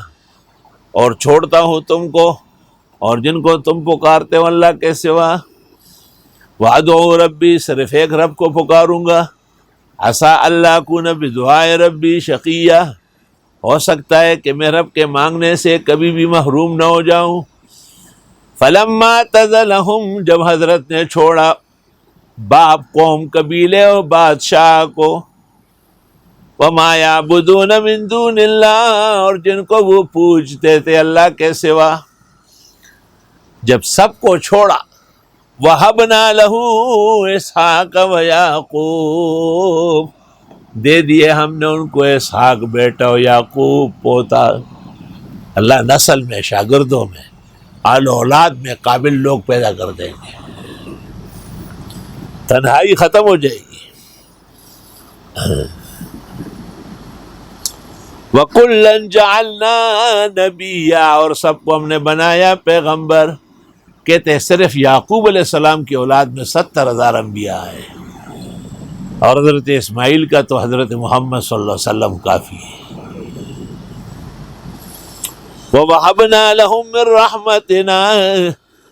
اور چھوڑتا ہوں تم کو اور جن کو تم پکارتے ہو اللہ کے سوا، وَأَدْعُو ربی، صرف ایک رب کو پکاروں گا، عسیٰ اللہ اکون بدعاء ربی شقیہ، ہو سکتا ہے کہ میں رب کے مانگنے سے کبھی بھی محروم نہ ہو جاؤں۔ فلما اعتزلہم، جب حضرت نے چھوڑا باپ، قوم، قبیلے اور بادشاہ کو، وما یعبدون من دون اللہ، اور جن کو وہ پوجتے تھے اللہ کے سوا، جب سب کو چھوڑا، وَهَبْنَا لَهُ إِسْحَاقَ وَيَعْقُوبَ، دے دیے ہم نے ان کو اسحاق بیٹا و یعقوب پوتا۔ اللہ نسل میں، شاگردوں میں، آل اولاد میں قابل لوگ پیدا کر دیں گے، تنہائی ختم ہو جائے گی۔ وَكُلًّا جَعَلْنَا نَبِيًّا، اور سب کو ہم نے بنایا پیغمبر۔ کہتے ہیں صرف یعقوب علیہ السلام کی اولاد میں 70,000 انبیاء ہیں، اور حضرت اسماعیل کا تو حضرت محمد صلی اللہ علیہ وسلم کافی ہے۔ وَوَهَبْنَا لَهُم مِّن رَحْمَتِنَا،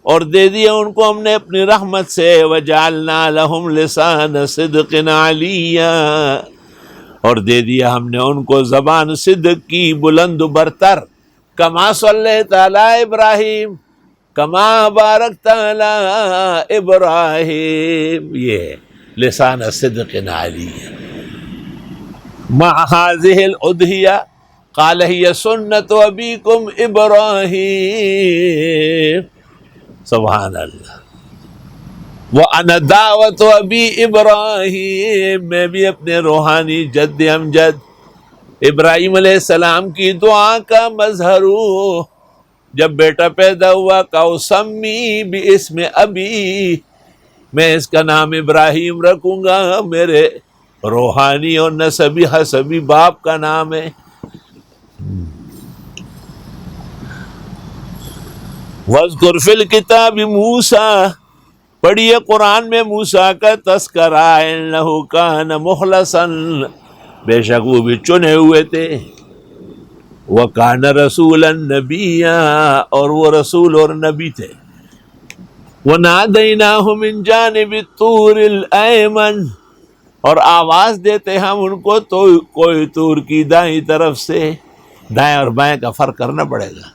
اور دے دیا ان کو ہم نے اپنی رحمت سے، وَجَعَلْنَا لَهُمْ لِسَانَ صِدْقٍ عَلِيًّا، اور دے دیا ہم نے ان کو زبان صدق کی بلند و برتر، کما صلیت علی ابراہیم کما بارکت علی ابراہیم، یہ ہے لسان صدق علی۔ مع هذه الأضحیہ قال ہی سنت ابیکم ابراہیم، سبحان اللہ۔ وَأَنَا دَعْوَةُ أَبِي إِبْرَاهِيمَ، میں بھی اپنے روحانی جد امجد ابراہیم علیہ السلام کی دعا کا مظہر ہوں۔ جب بیٹا پیدا ہوا کَأُسَمِّي بِاسْمِ أَبِي، میں اس کا نام ابراہیم رکھوں گا، میرے روحانی اور نسبی حسبی باپ کا نام ہے۔ وَاذْكُرْ فِي الْكِتَابِ مُوسَىٰ، پڑھیے قرآن میں موسیٰ کا تذکرہ، انہ کان مخلصا، بے شک وہ بھی چنے ہوئے تھے، وکان رسولا نبیا، اور وہ رسول اور نبی تھے، ونادیناہ من جانب الطور الایمن، اور آواز دیتے ہم ان کو تو کوئی طور کی دائیں طرف سے، دائیں اور بائیں کا فرق کرنا پڑے گا،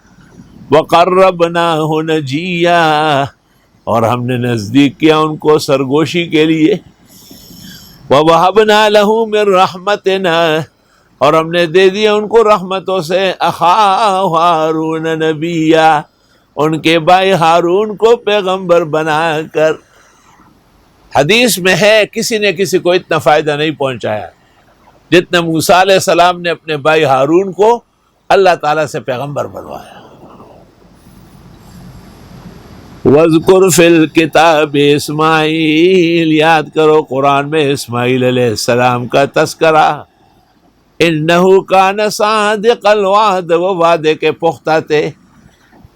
وقربناہ نجیا، اور ہم نے نزدیک کیا ان کو سرگوشی کے لیے، وَوَهَبْنَا لَهُ مِن رَحْمَتِنَا، اور ہم نے دے دیا ان کو رحمتوں سے، أَخَاهُ هَارُونَ نَبِيًّا، ان کے بھائی ہارون کو پیغمبر بنا کر۔ حدیث میں ہے کسی نے کسی کو اتنا فائدہ نہیں پہنچایا جتنا موسیٰ علیہ السلام نے اپنے بھائی ہارون کو اللہ تعالیٰ سے پیغمبر بنوایا۔ وَاذْكُرْ فِي الْكِتَابِ اسماعیل، یاد کرو قرآن میں اسماعیل علیہ السلام کا تذکرہ، اِنَّهُ كَانَ صَادِقَ الْوَعْدِ، وہ وعدے کے پختہ تھے۔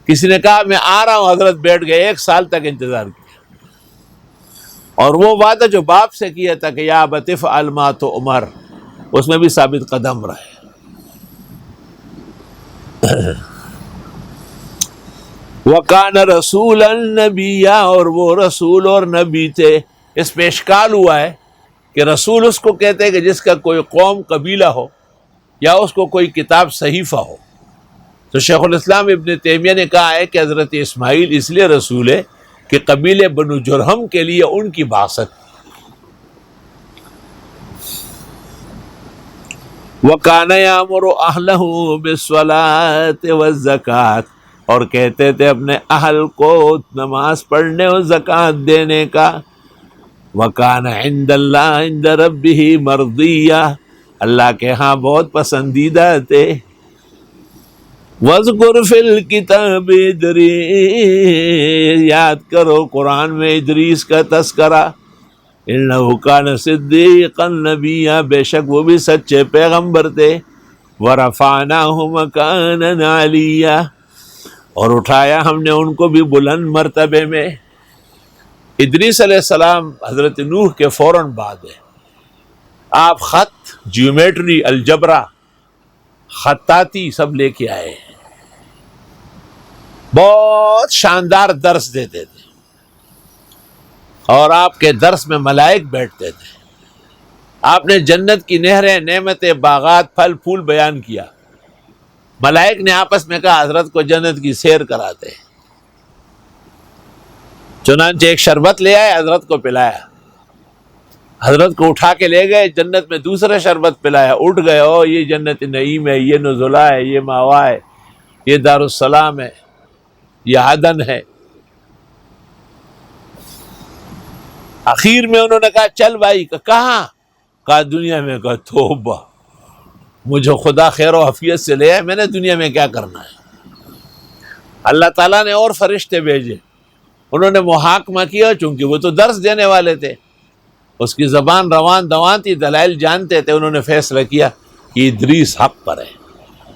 کسی نے کہا میں آ رہا ہوں، حضرت بیٹھ گئے، 1 سال تک انتظار کیا، اور وہ وعدہ جو باپ سے کیا تھا کہ یا ابت افعل ما تؤمر، اس میں بھی ثابت قدم رہے۔ وَكَانَ رَسُولًا نَبِيًّا، اور وہ رسول اور نبی تھے۔ اس پہ اشکال ہوا ہے کہ رسول اس کو کہتے ہیں کہ جس کا کوئی قوم قبیلہ ہو یا اس کو کوئی کتاب صحیفہ ہو، تو شیخ الاسلام ابن تیمیہ نے کہا ہے کہ حضرت اسماعیل اس لیے رسول ہے کہ قبیلے بنو جرہم کے لیے ان کی بعثت۔ وَكَانَ يَأْمُرُ أَهْلَهُ بِالصَّلَاةِ وَالزَّكَاةِ، اور کہتے تھے اپنے اہل کو نماز پڑھنے اور زکوٰۃ دینے کا۔ وَكَانَ عِندَ اللَّهِ عِندَ رَبِّهِ مَرْضِيًّا، اللہ کے ہاں بہت پسندیدہ تھے۔ وَاذْكُرْ فِي الْكِتَابِ إِدْرِيسَ، یاد کرو قرآن میں ادریس کا تذکرہ، اِنَّهُ كَانَ صِدِّيقًا نَبِيًّا، بے شک وہ بھی سچے پیغمبر تھے۔ وَرَفَعْنَاهُ مَكَانًا عَلِيًّا، اور اٹھایا ہم نے ان کو بھی بلند مرتبے میں۔ ادریس علیہ السلام حضرت نوح کے فوراً بعد ہے۔ آپ خط، جیومیٹری، الجبرا، خطاطی سب لے کے آئے ہیں۔ بہت شاندار درس دیتے تھے، اور آپ کے درس میں ملائک بیٹھتے تھے۔ آپ نے جنت کی نہریں، نعمتیں، باغات، پھل پھول بیان کیا۔ ملائک نے آپس میں کہا حضرت کو جنت کی سیر کراتے ہیں۔ چنانچہ ایک شربت لے آئے، حضرت کو پلایا، حضرت کو اٹھا کے لے گئے جنت میں، دوسرا شربت پلایا، اٹھ گئے، او یہ جنت نعیم ہے، یہ نزلہ ہے، یہ ماوا ہے، یہ دارالسلام ہے، یہ عدن ہے۔ آخر میں انہوں نے کہا چل بھائی، کہاں؟ کہا دنیا میں۔ کہا توبہ، مجھے خدا خیر و عافیت سے لے آئے، میں نے دنیا میں کیا کرنا ہے؟ اللہ تعالیٰ نے اور فرشتے بھیجے، انہوں نے محاکمہ کیا، چونکہ وہ تو درس دینے والے تھے، اس کی زبان روان دوان تھی، دلائل جانتے تھے، انہوں نے فیصلہ کیا کہ ادریس حق پر ہے۔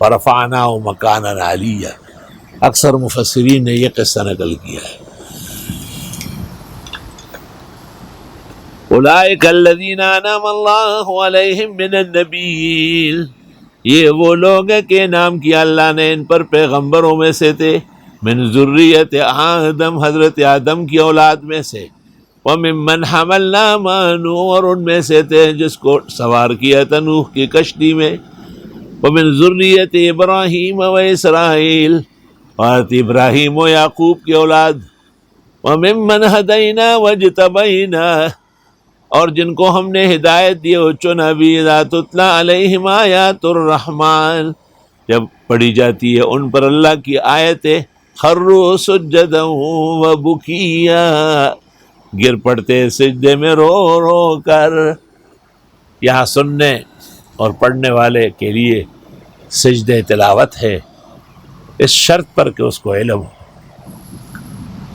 وَرَفَعْنَاهُ مَكَانًا عَلِيًّا، اکثر مفسرین نے یہ قصہ نقل کیا ہے۔ اولئک الذین انعم اللہ علیہم من النبیین، یہ وہ لوگ ہیں کہ انعام کیا اللہ نے ان پر پیغمبروں میں سے تھے، من ذریت آدم، حضرت آدم کی اولاد میں سے، وممن حملنا مع نوح، اور ان میں سے تھے جس کو سوار کیا تھا نوح کی کشتی میں، ومن ذریت ابراہیم و اسرائیل، حضرت ابراہیم و یعقوب کی اولاد، وممن ہدینا واجتبینا، اور جن کو ہم نے ہدایت دی اور چنا بھی، اذا تتلی علیہم آیات الرحمن، جب پڑھی جاتی ہے ان پر اللہ کی آیتیں، خروا سجدا و بکیا، گر پڑتے سجدے میں رو رو کر۔ یہاں سننے اور پڑھنے والے کے لیے سجدہ تلاوت ہے، اس شرط پر کہ اس کو علم ہو۔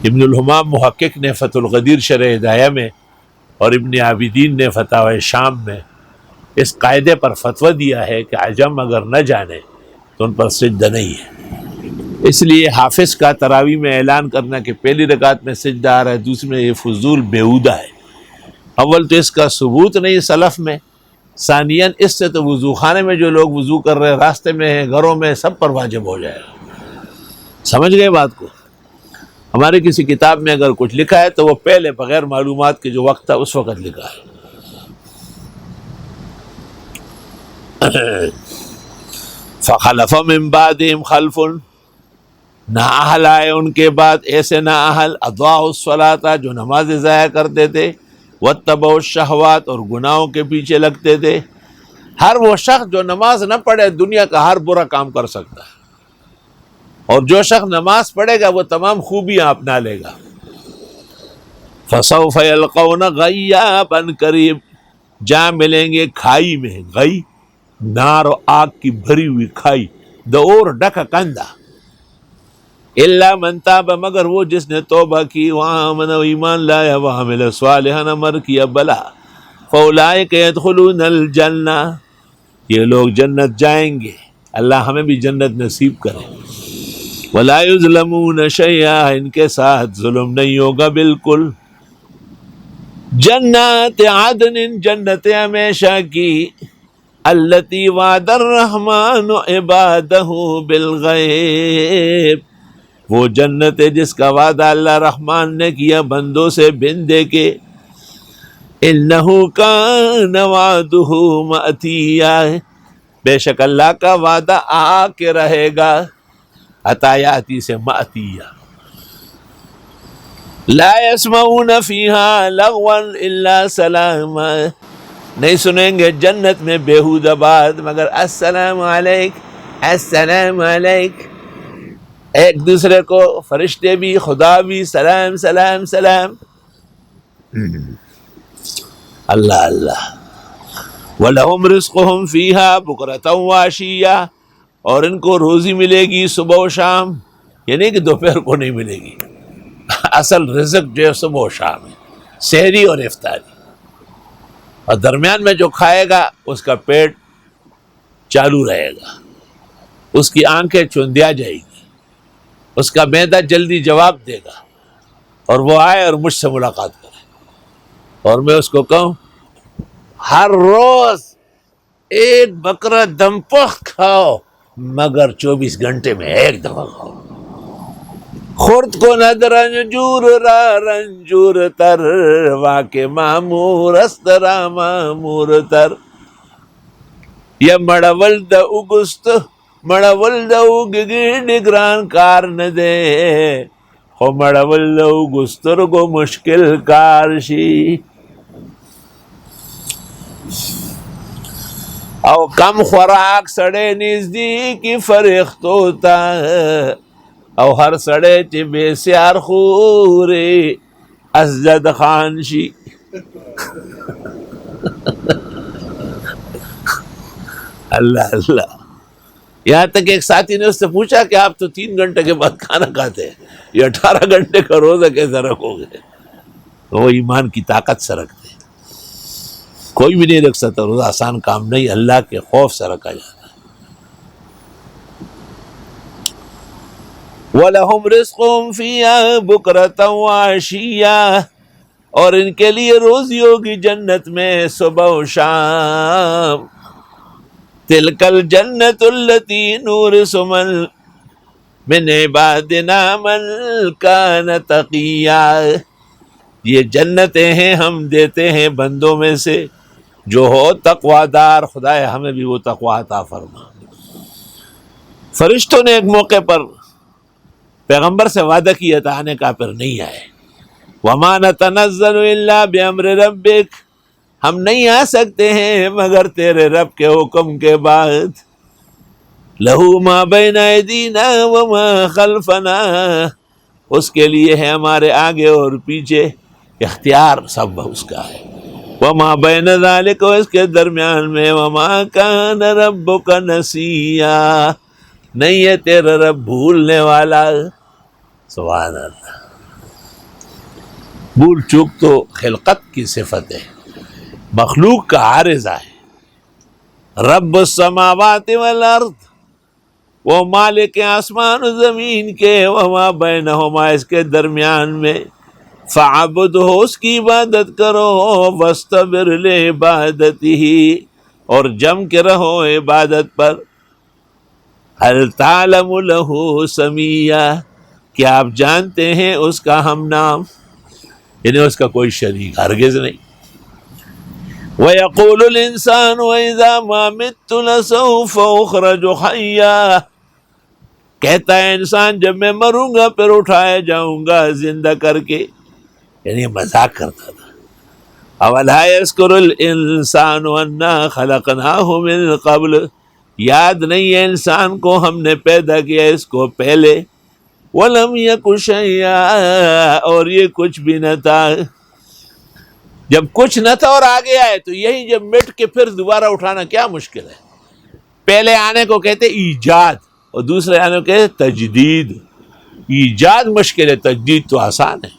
ابن الحمام محقق نے فتح القدیر شرح ہدایہ میں اور ابن عابدین نے فتاوی شام میں اس قاعدے پر فتویٰ دیا ہے کہ عجم اگر نہ جانے تو ان پر سجدہ نہیں ہے۔ اس لیے حافظ کا تراویح میں اعلان کرنا کہ پہلی رکعت میں سجدہ آ رہا ہے، دوسری میں، یہ فضول بیہودہ ہے۔ اول تو اس کا ثبوت نہیں سلف میں، ثانیاً اس سے تو وضو خانے میں جو لوگ وضو کر رہے ہیں، راستے میں ہیں، گھروں میں، سب پر واجب ہو جائے گا۔ سمجھ گئے بات کو؟ ہمارے کسی کتاب میں اگر کچھ لکھا ہے تو وہ پہلے بغیر معلومات کے جو وقت تھا اس وقت لکھا ہے۔ فخلف من بعدهم خلف، نااہل آئے ان کے بعد ایسے نااہل، اضاعوا الصلاۃ، جو نماز ضائع کرتے تھے، واتبعوا الشہوات، اور گناہوں کے پیچھے لگتے تھے۔ ہر وہ شخص جو نماز نہ پڑھے دنیا کا ہر برا کام کر سکتا ہے، اور جو شخص نماز پڑھے گا وہ تمام خوبیاں اپنا لے گا۔ فسوف یلقون غیا، ان قریب جا ملیں گے کھائی میں، غی نار و آگ کی بھری ہوئی کھائی، دور ڈکا کندہ، الا من تاب، مگر وہ جس نے توبہ کی، وآمن، و ایمان لایا، وعمل صالحا، عمل کیا بلا، فاولئک یدخلون الجنہ، یہ لوگ جنت جائیں گے، اللہ ہمیں بھی جنت نصیب کرے۔ ولا یظلمون شیئا، ان کے ساتھ ظلم نہیں ہوگا بالکل۔ جنات عدن، جنت ہمیشہ کی، التی وعد الرحمن عبادہ بالغیب، وہ جنت ہے جس کا وعدہ اللہ رحمان نے کیا بندوں سے بن دے کے۔ انہ کان وعدہ مأتیا، بے شک اللہ کا وعدہ آ کے رہے گا، عطایاتی سے مأتیہ۔ لا یسمعون فیہا لغوا الا سلاما، نہیں سنیں گے جنت میں بیہودہ بات مگر السلام علیک، السلام علیک، ایک دوسرے کو فرشتے بھی خدا بھی سلام سلام سلام۔ اللہ اللہ۔ وَلَهُمْ رِزْقُهُمْ فِيهَا بُكْرَةً وَعَشِيًّا، اور ان کو روزی ملے گی صبح و شام، یعنی کہ دوپہر کو نہیں ملے گی، اصل رزق جو ہے صبح و شام ہے، سحری اور افطاری، اور درمیان میں جو کھائے گا اس کا پیٹ چالو رہے گا، اس کی آنکھیں چوندیا جائے گی، اس کا معدہ جلدی جواب دے گا اور وہ آئے اور مجھ سے ملاقات کرے، اور میں اس کو کہوں ہر روز ایک بکرا دم پخ کھاؤ مگر 24 گھنٹے میں ایک دفعہ کھاؤ، خورد کو نہ رنجور را رنجور تر واقع معمور استرا معمور تر، یا مڑول دا اگست مڑول دا اگگی گران کار نہ دے خو مڑول دا اگستر کو مشکل کار شی، او کم خوراک سڑے نزدیکی فرخت ہوتا او ہر سڑے چی بے سیار خوری ازد خان شی۔ اللہ اللہ، یہاں تک ایک ساتھی نے اس سے پوچھا کہ آپ تو 3 گھنٹے کے بعد کھانا کھاتے ہیں، یہ 18 گھنٹے کا روزہ کیسے رکھو گے؟ وہ ایمان کی طاقت سے رکھتے ہیں، کوئی بھی نہیں رکھ سکتا روزہ، آسان کام نہیں، اللہ کے خوف سے رکھا جاتا ہے۔ وَلَهُمْ رِزْقُهُمْ فِيهَا بُكْرَةً وَعَشِيًّا، اور ان کے لیے روزی ہوگی جنت میں صبح و شام۔ تِلْكَ الْجَنَّةُ الَّتِي نُورِثُ مِنْ عِبَادِنَا مَنْ كَانَ تَقِيًّا، یہ جنتیں ہیں ہم دیتے ہیں بندوں میں سے جو ہو تقوی دار، خدایا ہمیں بھی وہ تقوی عطا فرما۔ فرشتوں نے ایک موقع پر پیغمبر سے وعدہ کیا تھا آنے کا، پھر نہیں آئے۔ وَمَا نَتَنَزَّلُ إِلَّا بِأَمْرِ رَبِّكَ، ہم نہیں آ سکتے ہیں مگر تیرے رب کے حکم کے بعد۔ لَهُ مَا بَيْنَ أَيْدِينَا وَمَا خَلْفَنَا، اس کے لیے ہے ہمارے آگے اور پیچھے، اختیار سب اس کا ہے۔ وَمَا بَيْنَ ذَلِكَ، اس کے درمیان میں، وَمَا كَانَ رَبُّكَ نَسِيًّا، نہیں ہے تیرا رب بھولنے والا۔ سبحان اللہ، بھول چوک تو خلقت کی صفت ہے، مخلوق کا عارضہ ہے۔ رب السماوات والارض، وہ مالک آسمان و زمین کے، وما بینہما، اس کے درمیان میں، فعبدہ، اس کی عبادت کرو، واستبر لعبادتہ، اور جم کے رہو عبادت پر۔ هل تعلم له سمیہ، کیا آپ جانتے ہیں اس کا ہم نام، یعنی اس کا کوئی شریک ہرگز نہیں۔ وَيَقُولُ الْإِنسَانُ وَإِذَا مَا مِتُّ لَسَوْفَ أُخْرَجُ حَيًّا، کہتا ہے انسان جب میں مروں گا پھر اٹھایا جاؤں گا زندہ کر کے، یعنی مذاق کرتا تھا۔ أَوَلَا يَذْكُرُ الْإِنسَانُ أَنَّا خَلَقْنَاهُ مِن قَبْلُ، یاد نہیں ہے انسان کو ہم نے پیدا کیا اس کو پہلے، وَلَمْ يَكُ شَيْئًا، اور یہ کچھ بھی نہ تھا۔ جب کچھ نہ تھا اور آگے آئے تو یہی جب مٹ کے پھر دوبارہ اٹھانا کیا مشکل ہے؟ پہلے آنے کو کہتے ایجاد اور دوسرے آنے کو کہتے تجدید۔ ایجاد مشکل ہے، تجدید تو آسان ہے۔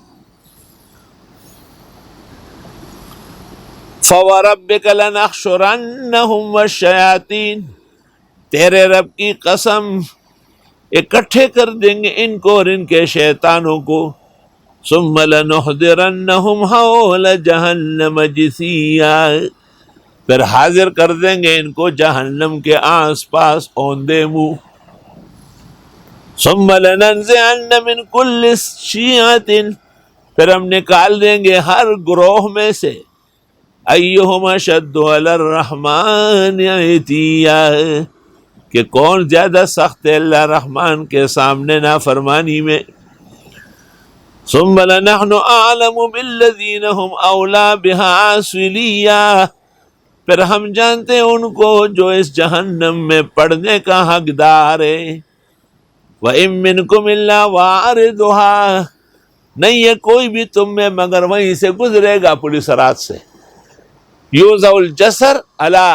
فَوَرَبِّكَ لَنَحْشُرَنَّهُمْ وَالشَّيَاطِينَ، تیرے رب کی قسم اکٹھے کر دیں گے ان کو اور ان کے شیطانوں کو، ثم لنحضرنہم حول جہنم جثیا، پھر حاضر کر دیں گے ان کو جہنم کے آس پاس اوندے منہ، ثم لننزعن من کل شیعۃ، پھر ہم نکال دیں گے ہر گروہ میں سے، ایہم اشد علی الرحمن عتیا، کہ کون زیادہ سخت ہے اللہ رحمان کے سامنے نافرمانی میں، ثم لنحن اعلم بالذین هم اولی بها صلیا، پھر ہم جانتے ہیں ان کو جو اس جہنم میں پڑنے کا حقدار ہے، وَإِن مِّنكُمْ إِلَّا وَارِدُهَا، نہیں ہے کوئی بھی تم میں مگر وہیں سے گزرے گا پولیس رات سے، یوزع الجسر علی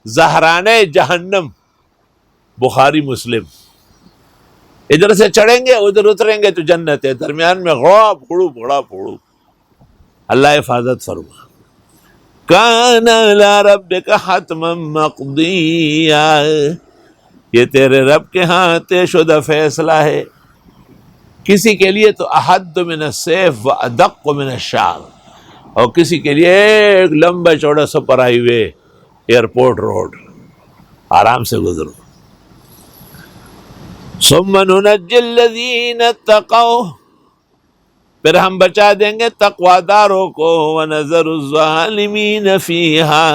زہران جہنم، بخاری مسلم، ادھر سے چڑھیں گے ادھر اتریں گے تو جنت ہے، درمیان میں غڑاب غڑوب غڑاب غڑوب، اللہ حفاظت فرما۔ کان علی ربک حتما مقضیا، یہ تیرے رب کے ہاں طے شدہ فیصلہ ہے، کسی کے لیے تو احد من السیف و ادق من الشعر، اور کسی کے لیے ایک لمبا چوڑا سپر ہائی وے، ایئرپورٹ روڈ، آرام سے گزرو۔ ثم ننجی الذین اتقوا، پھر ہم بچا دیں گے تقوی داروں کو، ونذر الظالمین فیہا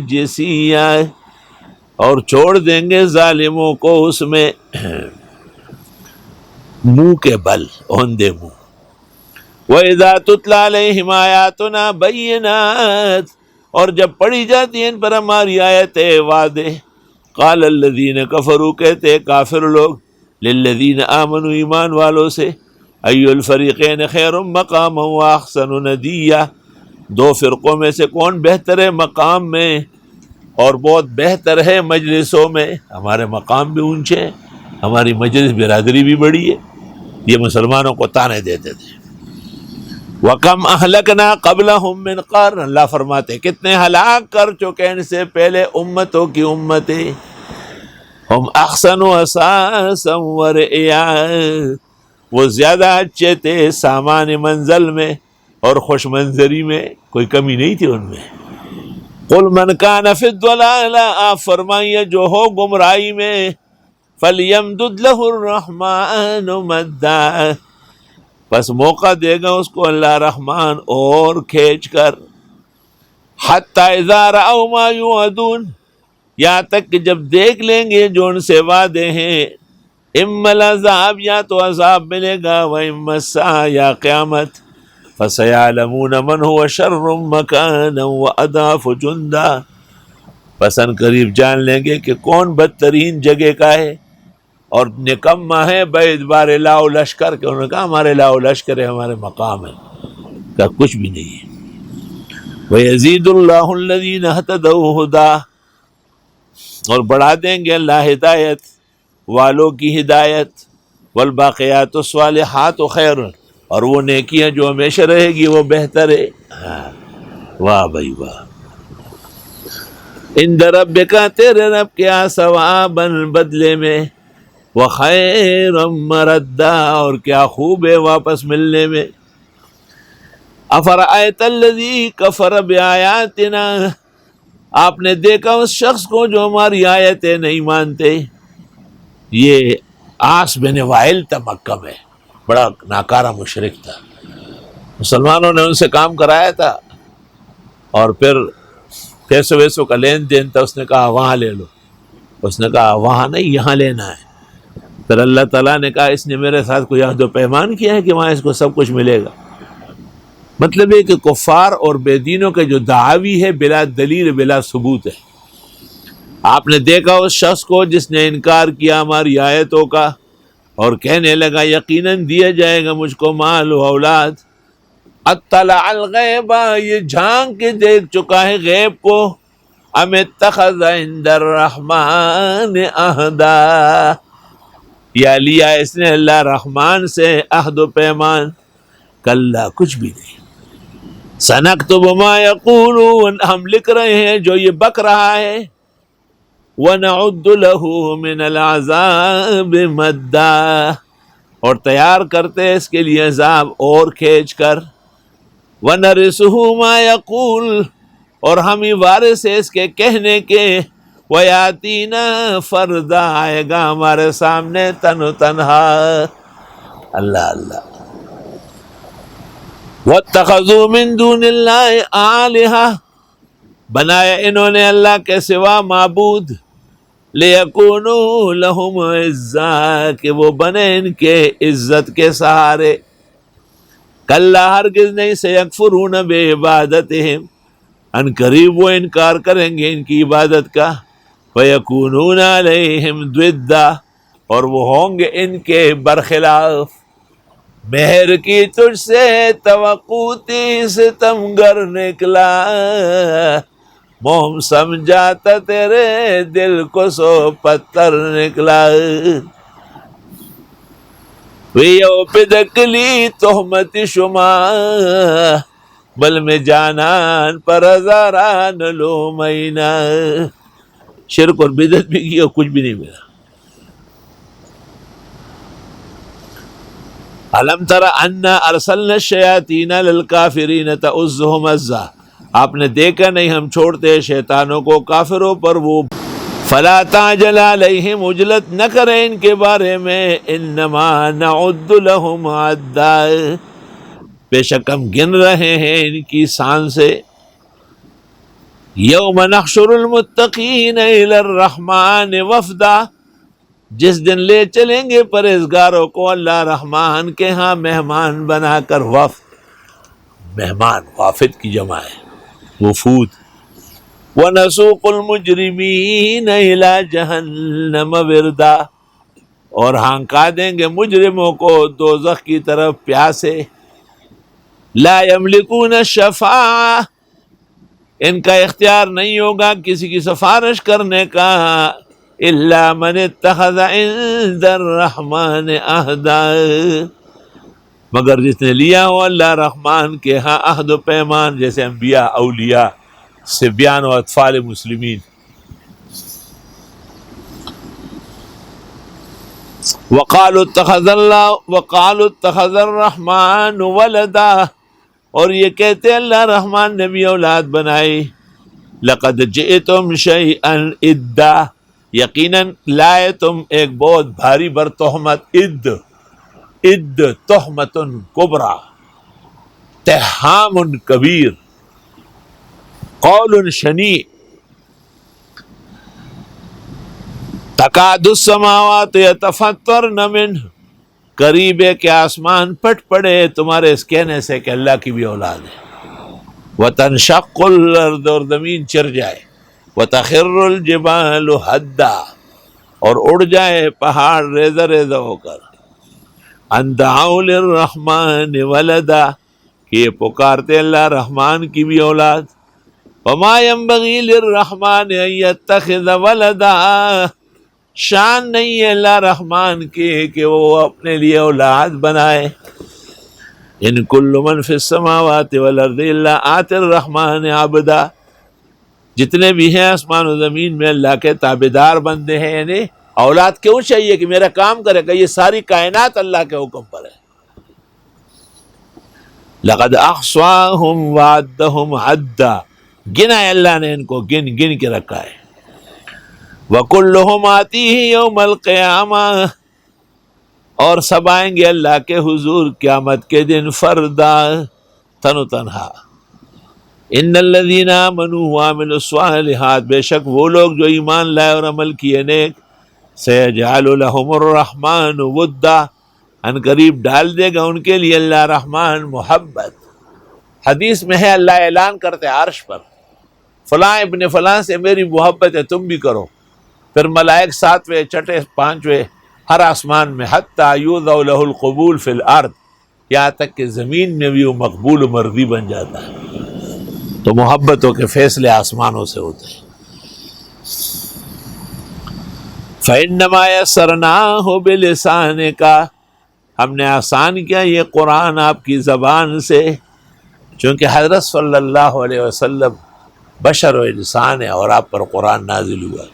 جثیا، اور چھوڑ دیں گے ظالموں کو اس میں منہ کے بل، اوندے منہ۔ وَإِذَا تُتْلَى عَلَيْهِمْ آيَاتُنَا بَيِّنَاتٍ، اور جب پڑھی جاتی ہیں ان پر ہماری آیتیں واضح، قال الذین کفروا، کہتے کافر لوگ، للذین آمنوا، ایمان والوں سے، ای الفریقین خیر مقاما واحسن ندیا، دو فرقوں میں سے کون بہتر ہے مقام میں اور بہت بہتر ہے مجلسوں میں۔ ہمارے مقام بھی اونچے ہیں، ہماری مجلس برادری بھی بڑی ہے، یہ مسلمانوں کو تانے دیتے تھے۔ وَكَمْ أَهْلَكْنَا قَبْلَهُمْ مِنْ قَرْنٍ، اللہ فرماتے کتنے ہلاک کر چکے ان سے پہلے امتوں کی امتیں، ہم احسن اساسا ورئیا، وہ زیادہ اچھے تھے سامان منزل میں اور خوش منظری میں، کوئی کمی نہیں تھی ان میں۔ قل من کان فی الضلالہ، آپ فرمائیے جو ہو گمراہی میں، فلیمدد لہ الرحمن مدا، بس موقع دے گا اس کو اللہ رحمان اور کھینچ کر، حتی اذا رأوا ما یوعدون، یہاں تک کہ جب دیکھ لیں گے جو ان سے وعدے ہیں، اما العذاب، یا تو عذاب ملے گا، واما الساعة، یا قیامت، فسیعلمون من هو شر مکانا واضعف جندا، پس ان قریب جان لیں گے کہ کون بدترین جگہ کا ہے اور نکما ہے باعتبار لاؤ لشکر کے۔ انہوں نے کہا ہمارے لاؤ لشکر ہے، ہمارے مقام ہے، کہ کچھ بھی نہیں ہے۔ وَيَزِيدُ اللَّهُ الَّذِينَ اهْتَدَوْا هُدًى، اور بڑھا دیں گے اللہ ہدایت والوں کی ہدایت، والباقیات الصالحات خیر، اور وہ نیکیاں جو ہمیشہ رہے گی وہ بہتر ہے۔ واہ بھائی واہ۔ عند ربک، تیرے رب کے یہاں، ثواباً بدلے میں، وخیرا مردا، اور کیا خوب ہے واپس ملنے میں۔ افرأیت الذی کفر بآیاتنا، آپ نے دیکھا اس شخص کو جو ہماری آیتیں نہیں مانتے۔ یہ عاص بن وائل تھا مکہ میں، بڑا ناکارہ مشرک تھا، مسلمانوں نے ان سے کام کرایا تھا اور پھر پیسوں ویسوں کا لین دین تھا، اس نے کہا وہاں لے لو، اس نے کہا وہاں نہیں یہاں لینا ہے۔ پھر اللہ تعالیٰ نے کہا اس نے میرے ساتھ کوئی عہد و پیمان کیا ہے کہ وہاں اس کو سب کچھ ملے گا۔ مطلب یہ کہ کفار اور بے دینوں کے جو دعاوی ہے بلا دلیل بلا ثبوت ہے۔ آپ نے دیکھا اس شخص کو جس نے انکار کیا ہماری آیتوں کا اور کہنے لگا یقیناً دیا جائے گا مجھ کو مال و اولاد۔ اطلع الغیب، یہ جھانک کے دیکھ چکا ہے غیب کو۔ ام اتخذ عند الرحمن عہدا، یا لیا اس نے اللہ رحمان سے عہد و پیمان۔ کلا، کچھ بھی نہیں۔ سنکتب ما یقولون، ہم لکھ رہے ہیں جو یہ بک رہا ہے۔ وَنَعُدُّ لَهُ مِنَ الْعَذَابِ مَدًّا، اور تیار کرتے اس کے لیے عذاب اور کھینچ کر۔ وَنَرِثُهُ مَا يَقُولُ، اور ہم ہی وارث ہے اس کے کہنے کے۔ وَيَأْتِينَا فَرْدًا، آئے گا ہمارے سامنے تن و تنہا۔ اللہ اللہ۔ وَاتَّخَذُوا مِن دُونِ اللَّهِ آلِهَةً، بنایا انہوں نے اللہ کے سوا معبود۔ لِيَكُونُوا لَهُمْ عِزًّا، کہ وہ بنے ان کے عزت کے سہارے۔ کلا، ہرگز نہیں، سَيَكْفُرُونَ بِعِبَادَتِهِمْ، ان قریب وہ انکار کریں گے ان کی عبادت کا۔ وَيَكُونُونَ عَلَيْهِمْ ضِدًّا، اور وہ ہوں گے ان کے برخلاف۔ مہر کی تجھ سے توقع تھی، ستمگر نکلا، موم سمجھاتا تیرے دل کو سو پتھر نکلا۔ ویو پدکلی تہمت شما، بل میں جانان پر ہزاران لو مہینہ۔ شرک اور بدعت بھی کی اور کچھ بھی نہیں ملا۔ الم تر انا ارسلنا الشیاطین للکافرین تؤزهم عزا، آپ نے دیکھا نہیں ہم چھوڑتے شیطانوں کو کافروں پر وہ. فلا تعجل علیہم، اجلت نہ کریں ان کے بارے میں، انما نعد لهم عدا، بے شک ہم گن رہے ہیں ان کی سان سے. یوم نحشر المتقین الی الرحمن وفدا، جس دن لے چلیں گے پرہیزگاروں کو اللہ رحمان کے ہاں مہمان بنا کر. وفد مہمان، وافد کی جمع ہے وفود. وَنَسُوقُ الْمُجْرِمِينَ إِلَى جَهَنَّمَ وِرْدًا، اور ہانکا دیں گے مجرموں کو دوزخ کی طرف پیاسے. لا يملكون الشفاعة، ان کا اختیار نہیں ہوگا کسی کی سفارش کرنے کا. الا من اتخذ عند الرحمن عہدا، مگر جس نے لیا ہو اللہ رحمان کے ہاں عہد و پیمان، جیسے انبیاء، اولیاء، صبیان و اطفال مسلمین. وقالوا اتخذ الرحمن ولدا، اور یہ کہتے اللہ رحمان نے بھی اولاد بنائی. لقد جئتم شیئا ادا، یقیناً لائے تم ایک بہت بھاری بر تہمت. اد تہمت کبرا، اتہام کبیر، قول شنیع. تکاد السماوات یتفطرن منہ، قریب ہے کہ آسمان پھٹ پڑے تمہارے اس کہنے سے کہ اللہ کی بھی اولاد ہے. وتنشق الارض، اور زمین چر جائے. وتخر الجبال ہدا، اور اڑ جائے پہاڑ ریزہ ریزہ ہو کر. ان دعوا للرحمن ولدا، کہ یہ پکارتے اللہ رحمان کی بھی اولاد. وما ينبغي للرحمن ان يتخذ ولدا، شان نہیں ہے اللہ رحمان کی کہ وہ اپنے لیے اولاد بنائے. ان کل من فی السماوات والارض الا آتی الرحمن عبدا، جتنے بھی ہیں آسمان و زمین میں اللہ کے تابعدار بندے ہیں. یعنی اولاد کیوں چاہیے کہ میرا کام کرے گا، یہ ساری کائنات اللہ کے حکم پر ہے. لقد احصاهم وعدهم عدا، گنا ہے اللہ نے ان کو گن گن کے رکھا ہے. وَكُلُّهُمْ آتِيهِ يَوْمَ الْقِيَامَةِ، اور سب آئیں گے اللہ کے حضور قیامت کے دن فردا، تن و تنہا. ان الذین آمنوا وعملوا الصالحات، بے شک وہ لوگ جو ایمان لائے اور عمل کیے نیک. سیجعل لهم الرحمن ودا، ان قریب ڈال دے گا ان کے لیے اللہ رحمان محبت. حدیث میں ہے اللہ اعلان کرتے عرش پر، فلاں ابن فلاں سے میری محبت ہے تم بھی کرو. پھر ملائک ساتویں چھٹے پانچویں ہر آسمان میں، حتی یوضع له القبول فی الارض، یہاں تک کہ زمین میں بھی وہ مقبول و مرضی بن جاتا ہے. تو محبتوں کے فیصلے آسمانوں سے ہوتے ہیں. فَإِنَّمَا يَسَّرْنَاهُ بِلِسَانِكَ، ہم نے آسان کیا یہ قرآن آپ کی زبان سے، چونکہ حضرت صلی اللہ علیہ وسلم بشر و انسان ہے اور آپ پر قرآن نازل ہوا،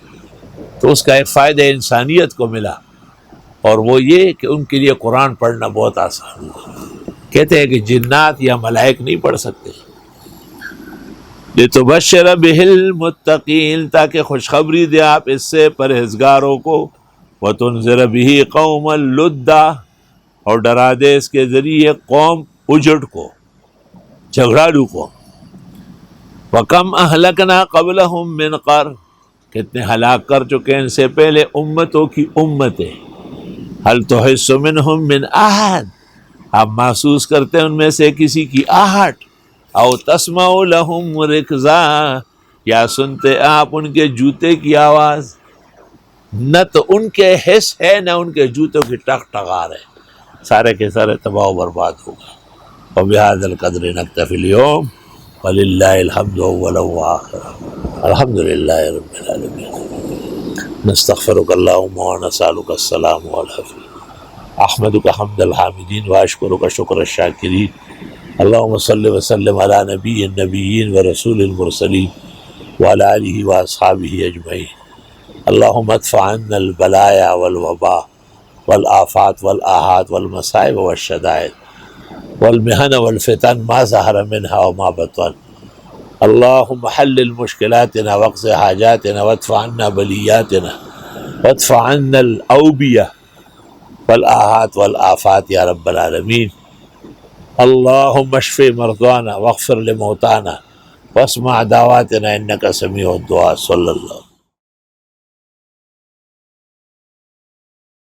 تو اس کا ایک فائدہ انسانیت کو ملا، اور وہ یہ کہ ان کے لیے قرآن پڑھنا بہت آسان ہوا. کہتے ہیں کہ جنات یا ملائک نہیں پڑھ سکتے. لِتُبَشِّرَ بِهِ الْمُتَّقِينَ، تاکہ خوشخبری دے آپ اس سے پرہیزگاروں کو. وَتُنذِرَ بِهِ قَوْمًا لُدًّا، اور ڈرا دے اس کے ذریعے قوم اجڑ کو، جھگڑالو کو. وَكَمْ أَهْلَكْنَا قَبْلَهُمْ مِنْ قَرْنٍ، کتنے ہلاک کر چکے ان سے پہلے امتوں کی امتیں. هَلْ تُحِسُّ مِنْهُمْ مِنْ أَحَدٍ، آپ محسوس کرتے ہیں ان میں سے کسی کی آہٹ. او تسمع لهم رکزا، یا سنتے آپ ان کے جوتے کی آواز. نہ تو ان کے حس ہے نہ ان کے جوتوں کی ٹک ٹکار ہے، سارے کے سارے تباہ و برباد ہو گئے. وبہذا القدر نکتفی اليوم وللہ الحمد اول وآخر. الحمد للہ رب العالمین. نستغفرک اللہم ونسألک السلام والعافیہ. احمدک حمد الحامدین واشکرک شکر الشاکرین. اللہم صلی وسلم علی نبی النبیین ورسول المرسلین وعلی آلہ واصحابہ اجمعین. اللہم ادفع عنا البلایا والوبا والآفات والآحات والمصائب والشدائد والمحن والفتن ما ظهر منها وما بطن اللهم حلل مشكلاتنا واقض حاجاتنا وادفع عنا بلياتنا وادفع عنا الأوبية والآحات والآفات يا رب العالمين. اللهم اشف مرضانا واغفر لموتانا واسمع دعواتنا إنك سميع الدعاء. صلی اللہ